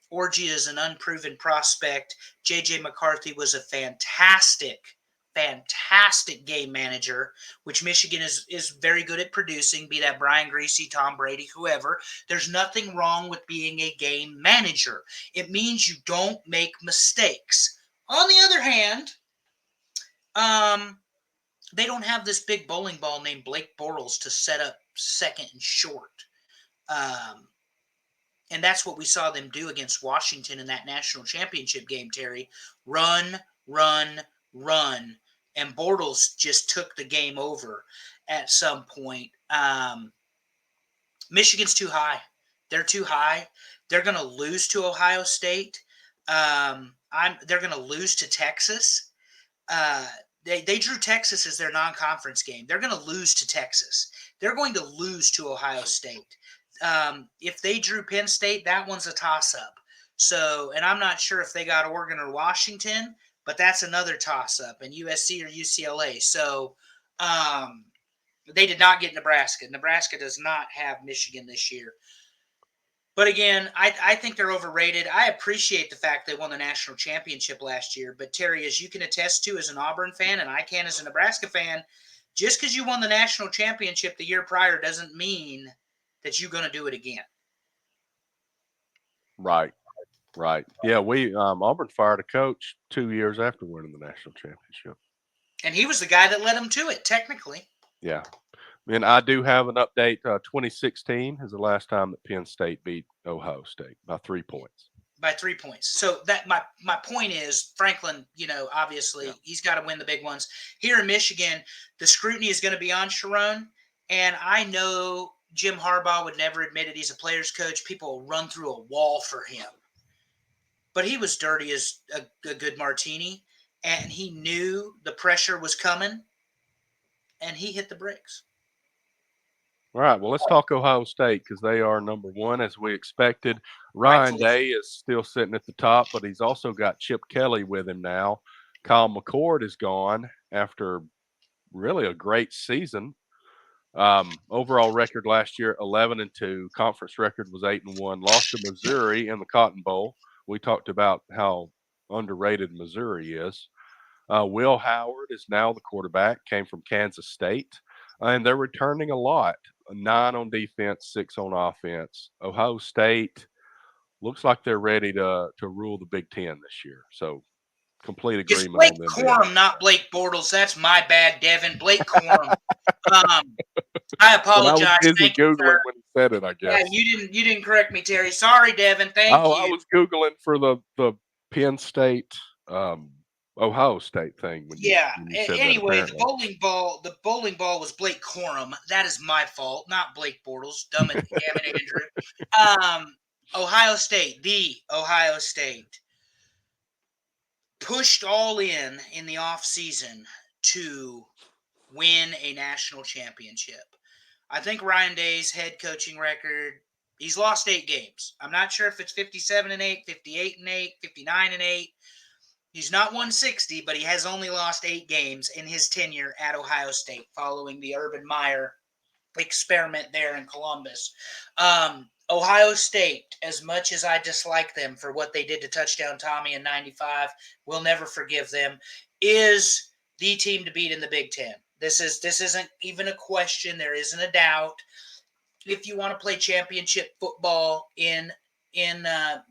Orgy is an unproven prospect. J.J. McCarthy was a fantastic game manager, which Michigan is very good at producing, be that Brian Griese, Tom Brady, whoever. There's nothing wrong with being a game manager. It means you don't make mistakes. On the other hand, they don't have this big bowling ball named Blake Bortles to set up second and short. And that's what we saw them do against Washington in that national championship game, Terry. Run, run, run. And Bortles just took the game over at some point. Michigan's too high. They're too high. They're going to lose to Ohio State. They're going to lose to Texas. They drew Texas as their non-conference game. They're going to lose to Texas. They're going to lose to Ohio State. If they drew Penn State, that one's a toss-up. So, and I'm not sure if they got Oregon or Washington, but that's another toss-up, and USC or UCLA. So, they did not get Nebraska. Nebraska does not have Michigan this year. But again, I think they're overrated. I appreciate the fact they won the national championship last year. But Terry, as you can attest to as an Auburn fan, and I can as a Nebraska fan, just because you won the national championship the year prior doesn't mean that you're going to do it again. Right. Yeah, Auburn fired a coach 2 years after winning the national championship. And he was the guy that led them to it, technically. Yeah. And I do have an update. 2016 is the last time that Penn State beat Ohio State by 3 points. By 3 points. So that my point is, Franklin, obviously he's got to win the big ones. Here in Michigan, the scrutiny is going to be on Sharon. And I know Jim Harbaugh would never admit it. He's a player's coach. People will run through a wall for him. But he was dirty as a good martini. And he knew the pressure was coming. And he hit the brakes. All right, well, let's talk Ohio State because they are number 1 as we expected. Ryan Day is still sitting at the top, but he's also got Chip Kelly with him now. Kyle McCord is gone after really a great season. Overall record last year, 11-2. Conference record was 8-1. Lost to Missouri in the Cotton Bowl. We talked about how underrated Missouri is. Will Howard is now the quarterback, came from Kansas State. And they're returning a lot. 9 on defense, 6 on offense. Ohio State looks like they're ready to rule the Big Ten this year. So complete agreement Blake on them. Corum, not Blake Bortles. That's my bad, Devin. Blake Corum. I apologize. I was busy Thank Googling you, when he said it, I guess. Yeah, you didn't correct me, Terry. Sorry, Devin. Thank you. I was Googling for the Penn State Ohio State thing. When you said anyway, that, the bowling ball was Blake Corum. That is my fault, not Blake Bortles. Damn it, Andrew. Ohio State pushed all in the offseason to win a national championship. I think Ryan Day's head coaching record, He's lost 8 games. I'm not sure if it's 57-8, 58-8, 59-8. He's not 160, but he has only lost 8 games in his tenure at Ohio State following the Urban Meyer experiment there in Columbus. Ohio State, as much as I dislike them for what they did to Touchdown Tommy in 95, will never forgive them, is the team to beat in the Big Ten. This isn't even a question. There isn't a doubt. If you want to play championship football in the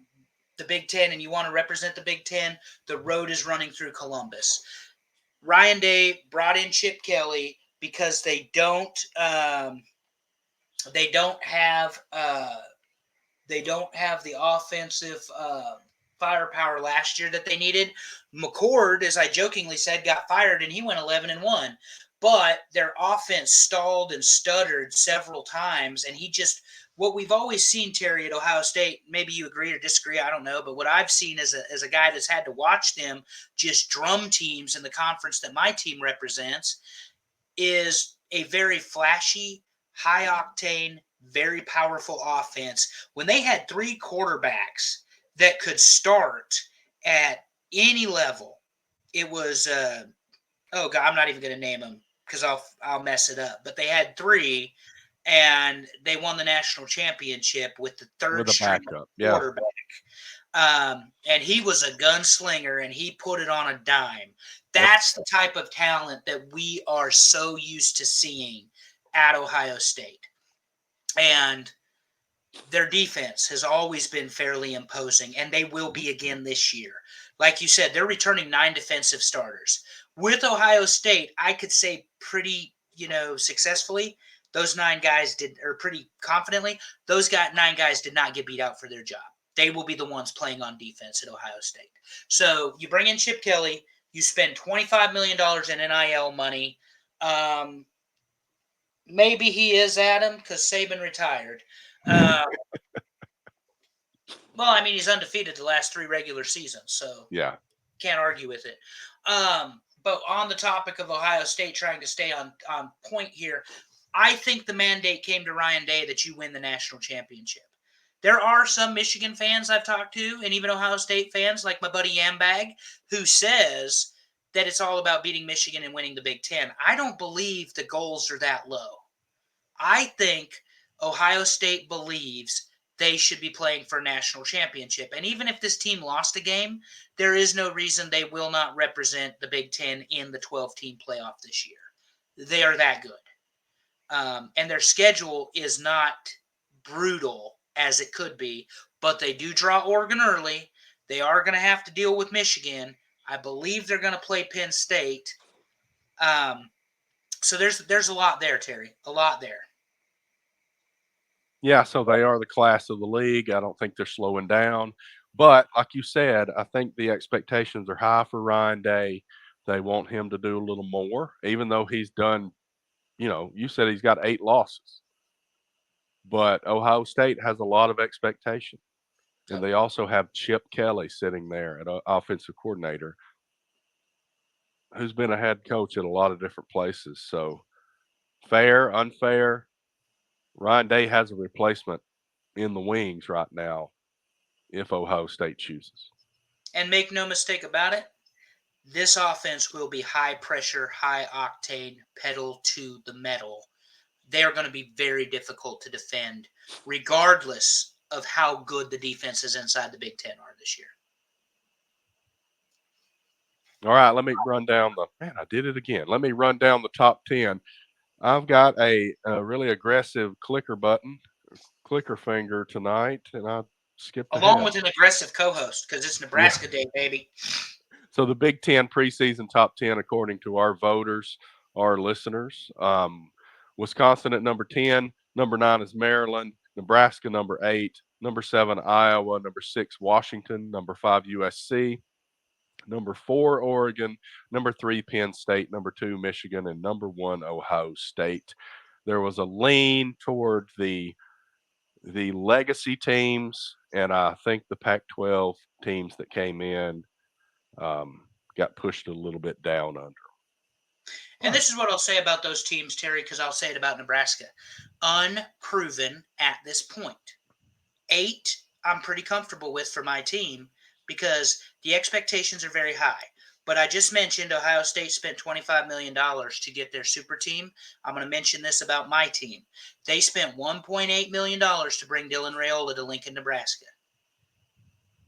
Big Ten and you want to represent the Big Ten, the road is running through Columbus. Ryan Day brought in Chip Kelly because they don't have the offensive firepower last year that they needed. McCord, as I jokingly said, got fired and he went 11-1. But their offense stalled and stuttered several times, and what we've always seen, Terry, at Ohio State, maybe you agree or disagree, I don't know, but what I've seen as a guy that's had to watch them just drum teams in the conference that my team represents is a very flashy, high-octane, very powerful offense. When they had 3 quarterbacks that could start at any level, it was oh God, I'm not even going to name them because I'll mess it up. But they had 3, and they won the national championship with the third with a string backup. Yeah. quarterback. And he was a gunslinger, and he put it on a dime. That's the type of talent that we are so used to seeing at Ohio State. And their defense has always been fairly imposing, and they will be again this year. Like you said, they're returning 9 defensive starters. With Ohio State, I could say pretty, successfully, those 9 guys pretty confidently, those 9 guys did not get beat out for their job. They will be the ones playing on defense at Ohio State. So you bring in Chip Kelly, you spend $25 million in NIL money. Maybe he is Adam because Saban retired. Well, I mean, he's undefeated the last 3 regular seasons, so Yeah. can't argue with it. But on the topic of Ohio State trying to stay on point here, I think the mandate came to Ryan Day that you win the national championship. There are some Michigan fans I've talked to, and even Ohio State fans, like my buddy Yambag, who says that it's all about beating Michigan and winning the Big Ten. I don't believe the goals are that low. I think Ohio State believes they should be playing for a national championship. And even if this team lost a game, there is no reason they will not represent the Big Ten in the 12-team playoff this year. They are that good. And their schedule is not brutal as it could be, but they do draw Oregon early. They are going to have to deal with Michigan. I believe they're going to play Penn State. So there's a lot there, Terry, a lot there. Yeah, so they are the class of the league. I don't think they're slowing down. But like you said, I think the expectations are high for Ryan Day. They want him to do a little more, even though he's done, you said he's got 8 losses. But Ohio State has a lot of expectation. And they also have Chip Kelly sitting there at offensive coordinator, who's been a head coach at a lot of different places. So fair, unfair, Ryan Day has a replacement in the wings right now if Ohio State chooses. And make no mistake about it, this offense will be high pressure, high octane, pedal to the metal. They are going to be very difficult to defend, regardless of how good the defenses inside the Big Ten are this year. All right, let me run down I did it again. Let me run down the top 10. I've got a really aggressive clicker finger tonight, and I skipped Along ahead. with an aggressive co-host, because it's Nebraska Day, baby. So the Big Ten preseason top 10, according to our voters, our listeners. Wisconsin at number 10. Number 9 is Maryland. Nebraska, number 8. Number 7, Iowa. Number 6, Washington. Number 5, USC. Number 4, Oregon. Number 3, Penn State. Number 2, Michigan. And number 1, Ohio State. There was a lean toward the legacy teams, and I think the Pac-12 teams that came in got pushed a little bit down under. And this is what I'll say about those teams, Terry, because I'll say it about Nebraska. Unproven at this point. 8, I'm pretty comfortable with for my team because the expectations are very high. But I just mentioned Ohio State spent $25 million to get their super team. I'm going to mention this about my team. They spent $1.8 million to bring Dylan Raiola to Lincoln, Nebraska.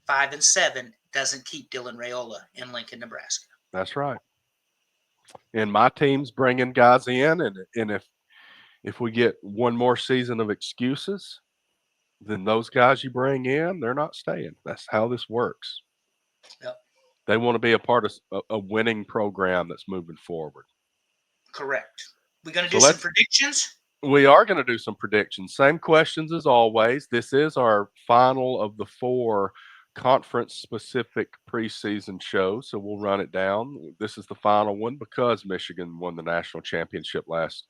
5-7 doesn't keep Dylan Raiola in Lincoln, Nebraska. That's right. And my team's bringing guys in, and if we get one more season of excuses, then those guys you bring in, they're not staying. That's how this works. Yep. They want to be a part of a winning program that's moving forward. Correct. We're going to So do some predictions. We are going to do some predictions. Same questions as always. This is our final of the 4 conference-specific preseason shows, so we'll run it down. This is the final one because Michigan won the national championship last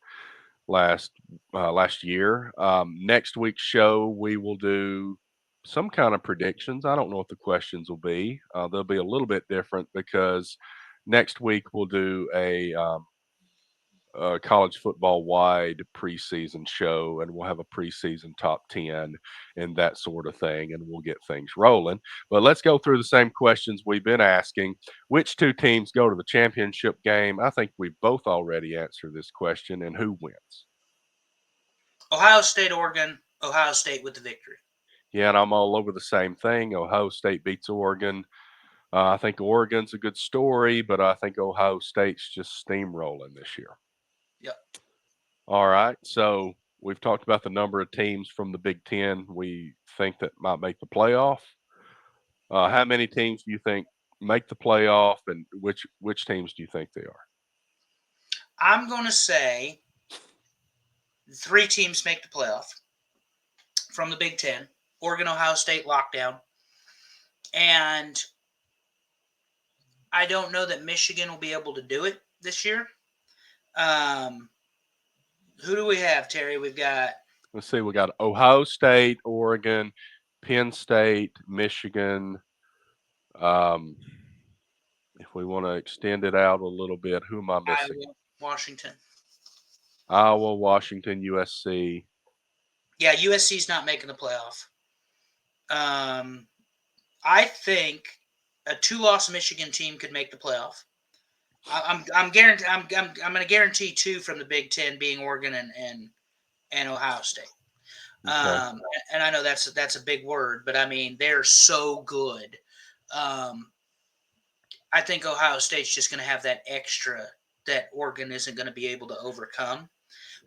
year. Next week's show, we will do some kind of predictions. I don't know what the questions will be. They'll be a little bit different because next week we'll do a college football wide preseason show, and we'll have a preseason top 10 and that sort of thing, and we'll get things rolling. But let's go through the same questions we've been asking. Which 2 teams go to the championship game? I think we both already answered this question, and who wins? Ohio State, Oregon. Ohio State with the victory. Yeah, and I'm all over the same thing. Ohio State beats Oregon. I think Oregon's a good story, but I think Ohio State's just steamrolling this year. Yep. All right. So we've talked about the number of teams from the Big Ten we think that might make the playoff. How many teams do you think make the playoff, and which teams do you think they are? I'm going to say 3 teams make the playoff from the Big Ten. Oregon, Ohio State lockdown. And I don't know that Michigan will be able to do it this year. Who do we have, Terry? We've got. Let's see. We got Ohio State, Oregon, Penn State, Michigan. If we want to extend it out a little bit, who am I missing? Iowa, Washington. Iowa, Washington, USC. Yeah, USC's not making the playoff. I think a 2-loss Michigan team could make the playoff. I'm going to guarantee 2 from the Big Ten, being Oregon and Ohio State. Okay. And I know that's a big word, but I mean they're so good. I think Ohio State's just going to have that extra that Oregon isn't going to be able to overcome.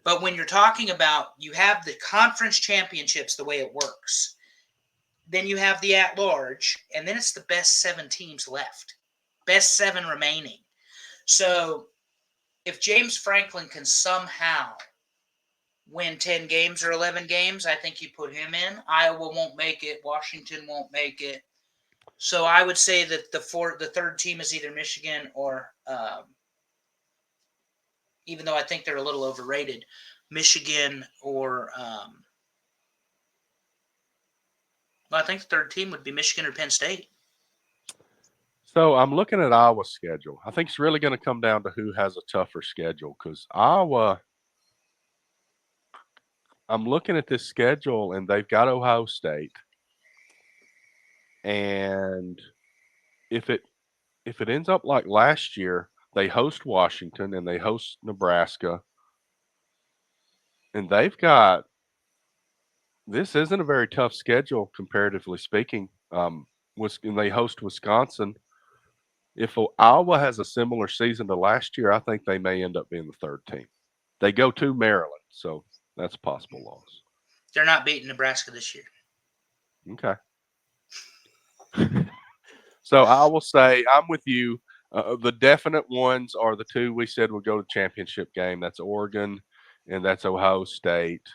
But when you're talking about, you have the conference championships, the way it works, then you have the at-large, and then it's the best 7 teams left, best 7 remaining. So if James Franklin can somehow win 10 games or 11 games, I think you put him in. Iowa won't make it. Washington won't make it. So I would say that the 3rd team is either Michigan or, even though I think they're a little overrated, Michigan or, I think the 3rd team would be Michigan or Penn State. So I'm looking at Iowa's schedule. I think it's really going to come down to who has a tougher schedule, because Iowa, I'm looking at this schedule, and they've got Ohio State. And if it ends up like last year, they host Washington and they host Nebraska, and this isn't a very tough schedule comparatively speaking. And they host Wisconsin. If Iowa has a similar season to last year, I think they may end up being the 3rd team. They go to Maryland, so that's a possible loss. They're not beating Nebraska this year. Okay. So I will say I'm with you. The definite ones are the 2 we said would go to the championship game. That's Oregon and that's Ohio State.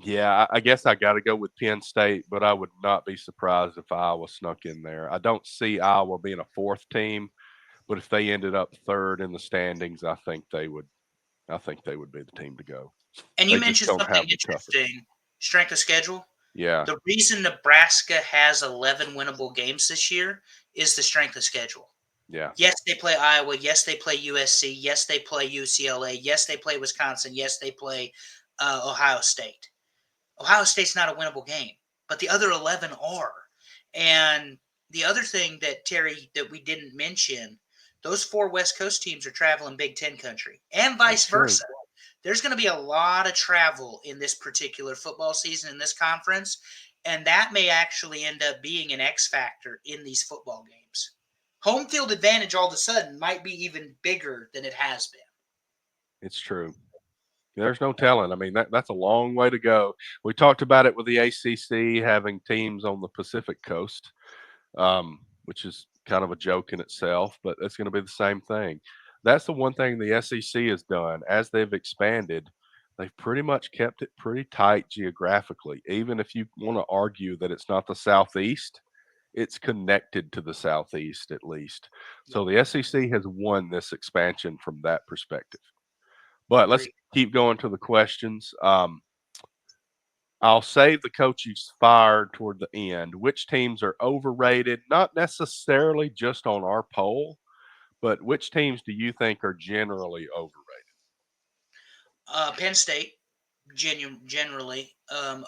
Yeah, I guess I got to go with Penn State, but I would not be surprised if Iowa snuck in there. I don't see Iowa being a 4th team, but if they ended up 3rd in the standings, I think they would be the team to go. And you mentioned something interesting, strength of schedule. Yeah. The reason Nebraska has 11 winnable games this year is the strength of schedule. Yeah. Yes, they play Iowa. Yes, they play USC. Yes, they play UCLA. Yes, they play Wisconsin. Yes, they play Ohio State. Ohio State's not a winnable game, but the other 11 are. And the other thing that, Terry, that we didn't mention, those 4 West Coast teams are traveling Big Ten country and That's vice true. versa. There's going to be a lot of travel in this particular football season in this conference, and that may actually end up being an X factor in these football games. Home field advantage all of a sudden might be even bigger than it has been. It's true. There's no telling. I mean, that's a long way to go. We talked about it with the ACC having teams on the Pacific Coast, which is kind of a joke in itself, but it's going to be the same thing. That's the one thing the SEC has done as they've expanded. They've pretty much kept it pretty tight geographically. Even if you want to argue that it's not the Southeast, it's connected to the Southeast at least. So the SEC has won this expansion from that perspective. But let's Agreed. keep going to the questions. I'll save the coaches fired toward the end. Which teams are overrated? Not necessarily just on our poll, but which teams do you think are generally overrated? Penn State, generally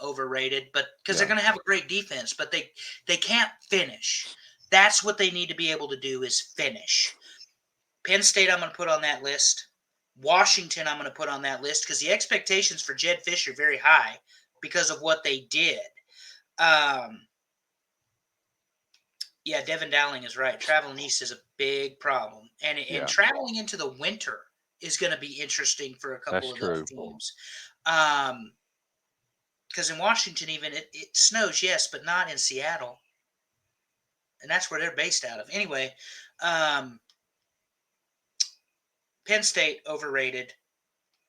overrated, but because they're Yeah, going to have a great defense, but they can't finish. That's what they need to be able to do is finish. Penn State, I'm going to put on that list. Washington, I'm going to put on that list because the expectations for Jed Fish are very high because of what they did. Yeah, Devin Dowling is right. Traveling east is a big problem, and yeah, traveling into the winter is going to be interesting for a couple that's of those true. teams. Because in Washington, even it snows, yes, but not in Seattle, and that's where they're based out of. Anyway, um, Penn State overrated.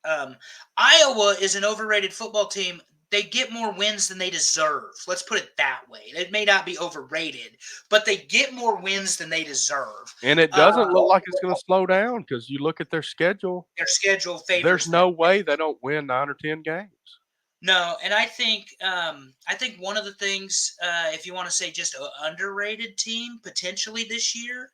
Iowa is an overrated football team. They get more wins than they deserve. Let's put it that way. It may not be overrated, but they get more wins than they deserve. And it doesn't look like it's going to slow down because you look at their schedule. Their schedule There's favors them. no way they don't win 9 or 10 games. No, and I think one of the things, if you want to say just an underrated team potentially this year,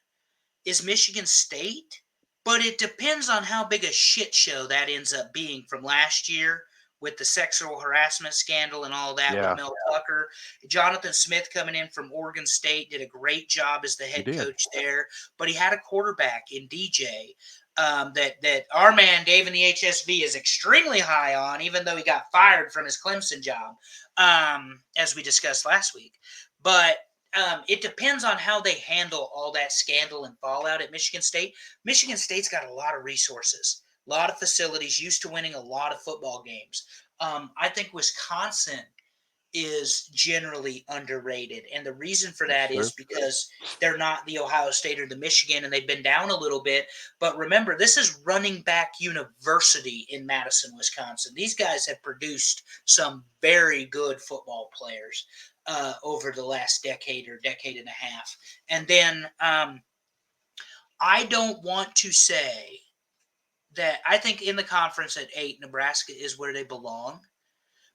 is Michigan State. But it depends on how big a shit show that ends up being from last year with the sexual harassment scandal and all that with Yeah, Mel Tucker. Jonathan Smith coming in from Oregon State did a great job as the he head did. coach there, but he had a quarterback in DJ that our man Dave in the HSV is extremely high on, even though he got fired from his Clemson job, as we discussed last week. But it depends on how they handle all that scandal and fallout at Michigan State. Michigan State's got a lot of resources, a lot of facilities, used to winning a lot of football games. I think Wisconsin is generally underrated. And the reason for That's that true. is because they're not the Ohio State or the Michigan, and they've been down a little bit. But remember, this is Running Back University in Madison, Wisconsin. These guys have produced some very good football players over the last decade or decade and a half. And then I don't want to say that I think in the conference at 8, Nebraska is where they belong.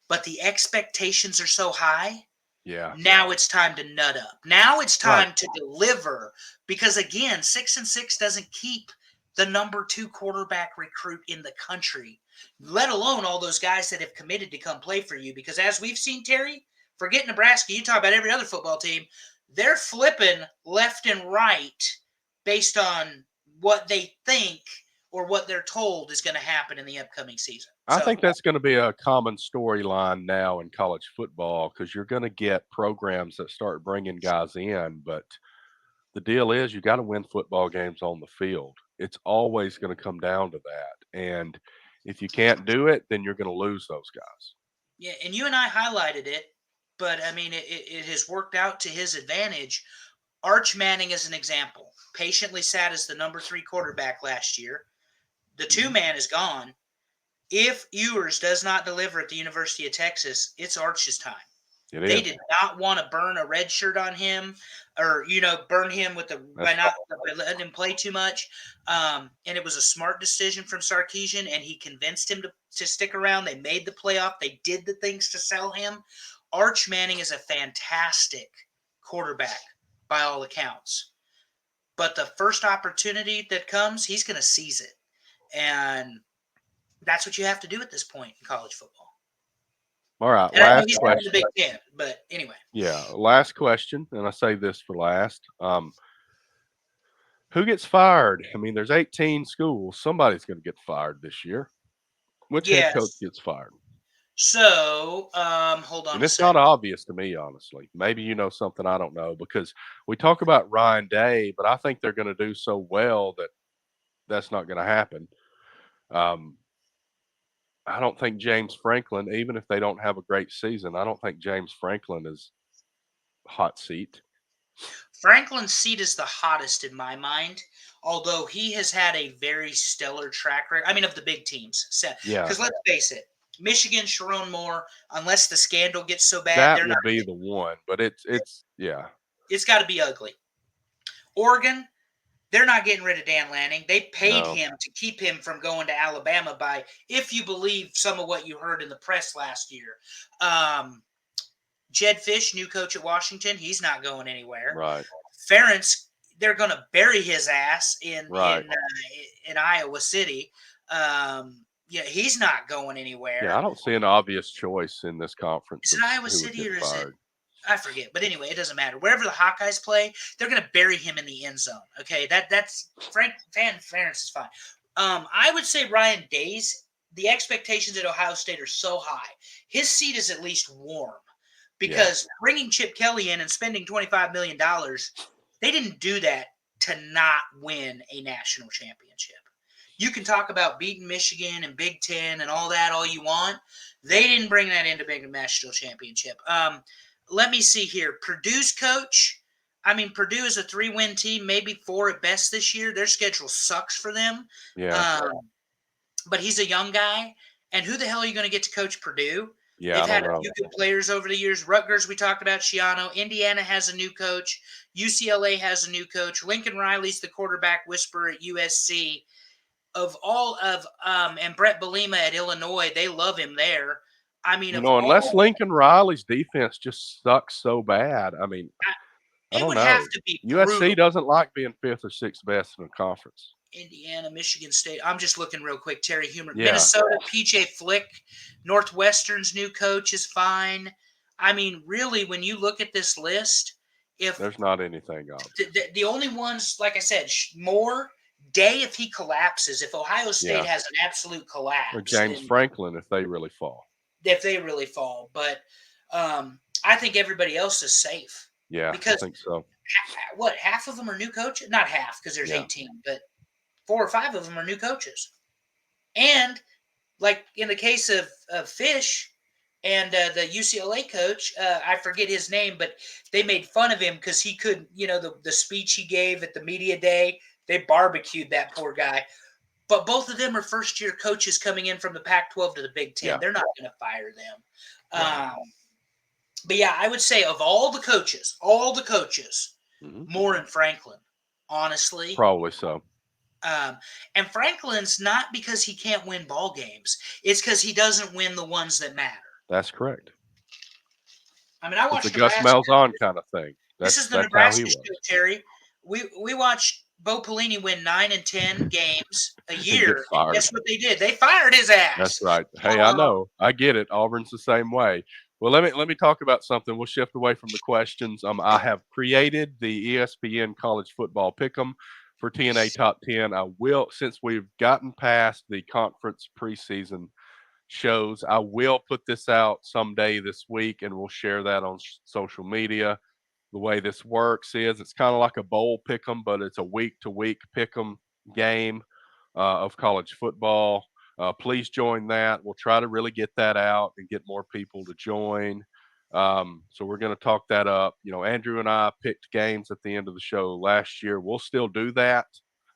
But the expectations are so high. Yeah, Now it's time to nut up. Now it's right. time to deliver because again, 6-6 doesn't keep the number 2 quarterback recruit in the country, let alone all those guys that have committed to come play for you. Because as we've seen, Terry, forget Nebraska, you talk about every other football team, they're flipping left and right based on what they think or what they're told is going to happen in the upcoming season. I So think that's going to be a common storyline now in college football because you're going to get programs that start bringing guys in. But the deal is you got to win football games on the field. It's always going to come down to that. And if you can't do it, then you're going to lose those guys. yeah, and you and I highlighted it, but I mean, it has worked out to his advantage. Arch Manning is an example. Patiently sat as the number 3 quarterback last year. The 2-man is gone. If Ewers does not deliver at the University of Texas, it's Arch's time. It They is. did not want to burn a red shirt on him or, burn him with by That's letting him play too much. And it was a smart decision from Sarkisian, and he convinced him to stick around. They made the playoff. They did the things to sell him. Arch Manning is a fantastic quarterback by all accounts. But the first opportunity that comes, he's going to seize it. And That's what you have to do at this point in college football. All right, And I know last he's not in the question. Big Ten, but anyway. Yeah, last question, and I say this for last. Who gets fired? I mean, there's 18 schools. Somebody's going to get fired this year. Which head coach Yes. gets fired? So, hold on And a it's not second. obvious to me, honestly. Maybe you know something I don't know because we talk about Ryan Day, but I think they're going to do so well that that's not going to happen. Um, I don't think James Franklin, even if they don't have a great season, I don't think James Franklin is hot seat. Franklin's seat is the hottest in my mind, although he has had a very stellar track record. I mean, of the big teams. Yeah, Because let's face it, Michigan, Sharon Moore, unless the scandal gets so bad, that they're not. would be the one. But it's yeah, It's got to be ugly. Oregon, they're not getting rid of Dan Lanning. They paid no, him to keep him from going to Alabama by, if you believe some of what you heard in the press last year. Jed Fish, new coach at Washington, he's not going anywhere. right, Ferentz, they're going to bury his ass right. in Iowa City. Yeah, he's not going Yeah, anywhere. I don't see an obvious choice in this conference Is of it Iowa who would City get or is it? fired. I forget. But anyway, it doesn't matter. Wherever the Hawkeyes play, they're going to bury him in the end zone. Okay, that's Frank Van Ferentz is fine. I would say Ryan Days. The expectations at Ohio State are so high. His seat is at least warm because bringing Chip Kelly in and spending $25 million, they didn't do that to not win a national championship. You can talk about beating Michigan and Big Ten and all that all you want. They didn't bring that in to make a national championship. Let me see here. Purdue's coach. I mean, Purdue is a 3-win team, maybe 4 at best this year. Their schedule sucks for them. Yeah, But he's a young guy. And who the hell are you going to get to coach Purdue? yeah, They've I don't had a know. few good players over the years. Rutgers, we talked about Schiano. Indiana has a new coach. UCLA has a new coach. Lincoln Riley's the quarterback whisperer at USC. And Brett Bielema at Illinois, they love him there. I mean, You of know, unless all, Lincoln Riley's defense just sucks so bad. I mean, I it don't would have know. to be USC brutal. doesn't like being fifth or sixth best in a conference. Indiana, Michigan State. I'm just looking real quick. Terry Humer, Yeah, Minnesota, PJ Flick, Northwestern's new coach is fine. I mean, really, when you look at this list, if there's not anything obvious. the only ones, like I said, Moore, Day, if he collapses, if Ohio State Yeah, has an absolute or collapse, James then Franklin if they really fall. if they really fall. But I think everybody else is safe Yeah, I because think so. half of them are new coaches? Not half because there's Yeah, 18, but 4 or 5 of them are new coaches. And like in the case of Fish and the UCLA coach, I forget his name, but they made fun of him because he couldn't, the speech he gave at the media day, they barbecued that poor guy. But both of them are first-year coaches coming in from the Pac-12 to the Big Ten. yeah, They're not going to fire them. right. But yeah, I would say of all the coaches, Moore and Franklin, honestly. Probably so. And Franklin's not because he can't win ball games. It's because he doesn't win the ones that matter. That's correct. I mean, I It's a watched Gus Nebraska. Malzahn kind of thing. This is the That's how he Nebraska was. show, Terry. We watched Bo Pelini win 9 and 10 games a And year. get fired. And guess what they did? They fired his ass. That's right. Hey, I know. I get it. Auburn's the same way. Well, let me talk about something. We'll shift away from the questions. I have created the ESPN College Football Pick'em for TNA Top 10. I will, since we've gotten past the conference preseason shows, I will put this out someday this week, and we'll share that on social media. The way this works is it's kind of like a bowl pick'em, but it's a week-to-week pick'em game of college football. Please join that. We'll try to really get that out and get more people to join. So we're going to talk that up. You know, Andrew and I picked games at the end of the show last year. We'll still do that,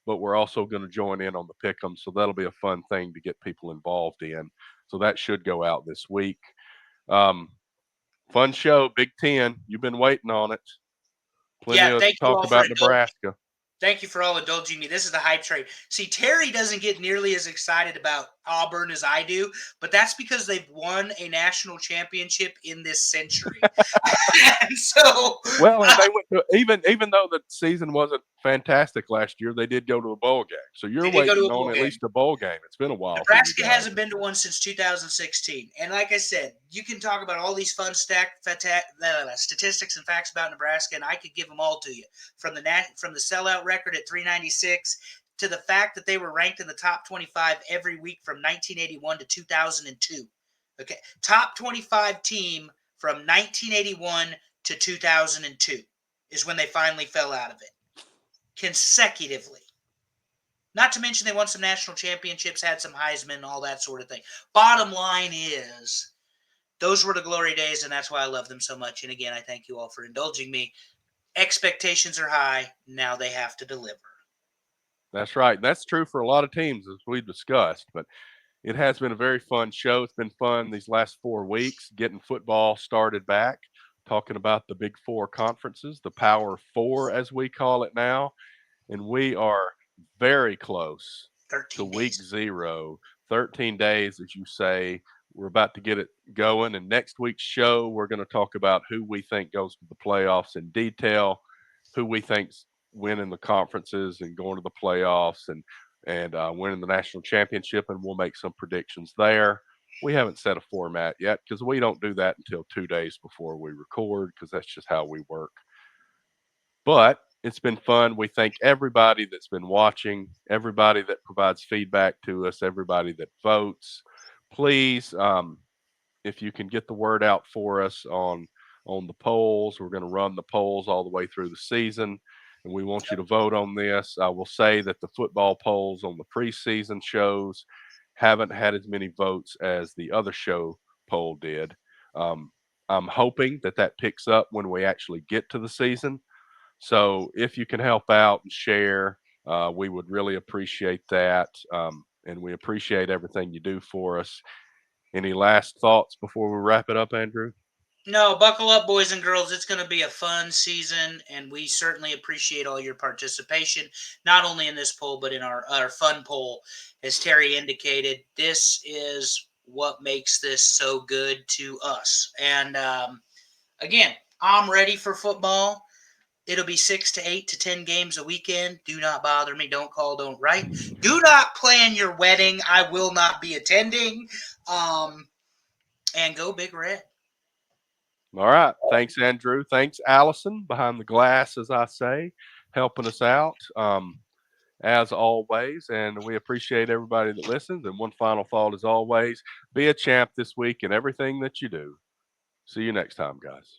but we're also going to join in on the pick'em. So that'll be a fun thing to get people involved in. So that should go out this week. Fun show, Big Ten. You've been waiting on it. Plenty Yeah, of thank you talk all for about indulging. Nebraska. Thank you for all indulging me. This is the hype train. See, Terry doesn't get nearly as excited about Auburn as I do, but that's because they've won a national championship in this century. And so, Well, and they went to even though the season wasn't fantastic last year, they did go to a bowl game. So you're they did go to waiting a on bowl at game. least a bowl game. It's been a while for you Nebraska guys. hasn't been to one since 2016. And like I said, you can talk about all these fun statistics and facts about Nebraska, and I could give them all to you. From the sellout record at 396 to the fact that they were ranked in the top 25 every week from 1981 to 2002. Okay, top 25 team from 1981 to 2002 is when they finally fell out of it consecutively. Not to mention they won some national championships, had some Heisman, all that sort of thing. Bottom line is, those were the glory days, and that's why I love them so much. And again, I thank you all for indulging me. Expectations are high. Now they have to deliver. That's right. That's true for a lot of teams, as we've discussed. But it has been a very fun show. It's been fun these last 4 weeks, getting football started back, talking about the Big Four conferences, the Power Four, as we call it now. And we are very close to 13 week days. 0, 13 days, as you say. We're about to get it going. And next week's show, we're going to talk about who we think goes to the playoffs in detail, who we think's winning the conferences and going to the playoffs and winning the national championship, and we'll make some predictions there. We haven't set a format yet because we don't do that until 2 days before we record because that's just how we work. But it's been fun. We thank everybody that's been watching, everybody that provides feedback to us, everybody that votes. Please, if you can get the word out for us on the polls, we're going to run the polls all the way through the season, and we want you to vote on this. I will say that the football polls on the preseason shows haven't had as many votes as the other show poll did. Um, I'm hoping that that picks up when we actually get to the season. So if you can help out and share, we would really appreciate that. And we appreciate everything you do for us. Any last thoughts before we wrap it up, Andrew? No, buckle up, boys and girls. It's going to be a fun season, and we certainly appreciate all your participation, not only in this poll, but in our fun poll. As Terry indicated, this is what makes this so good to us. And again, I'm ready for football. It'll be 6 to 8 to 10 games a weekend. Do not bother me. Don't call, don't write. Do not plan your wedding. I will not be attending. And go Big Red. All right. Thanks, Andrew. Thanks, Allison, behind the glass, as I say, helping us out as always. And we appreciate everybody that listens. And one final thought, as always, be a champ this week in everything that you do. See you next time, guys.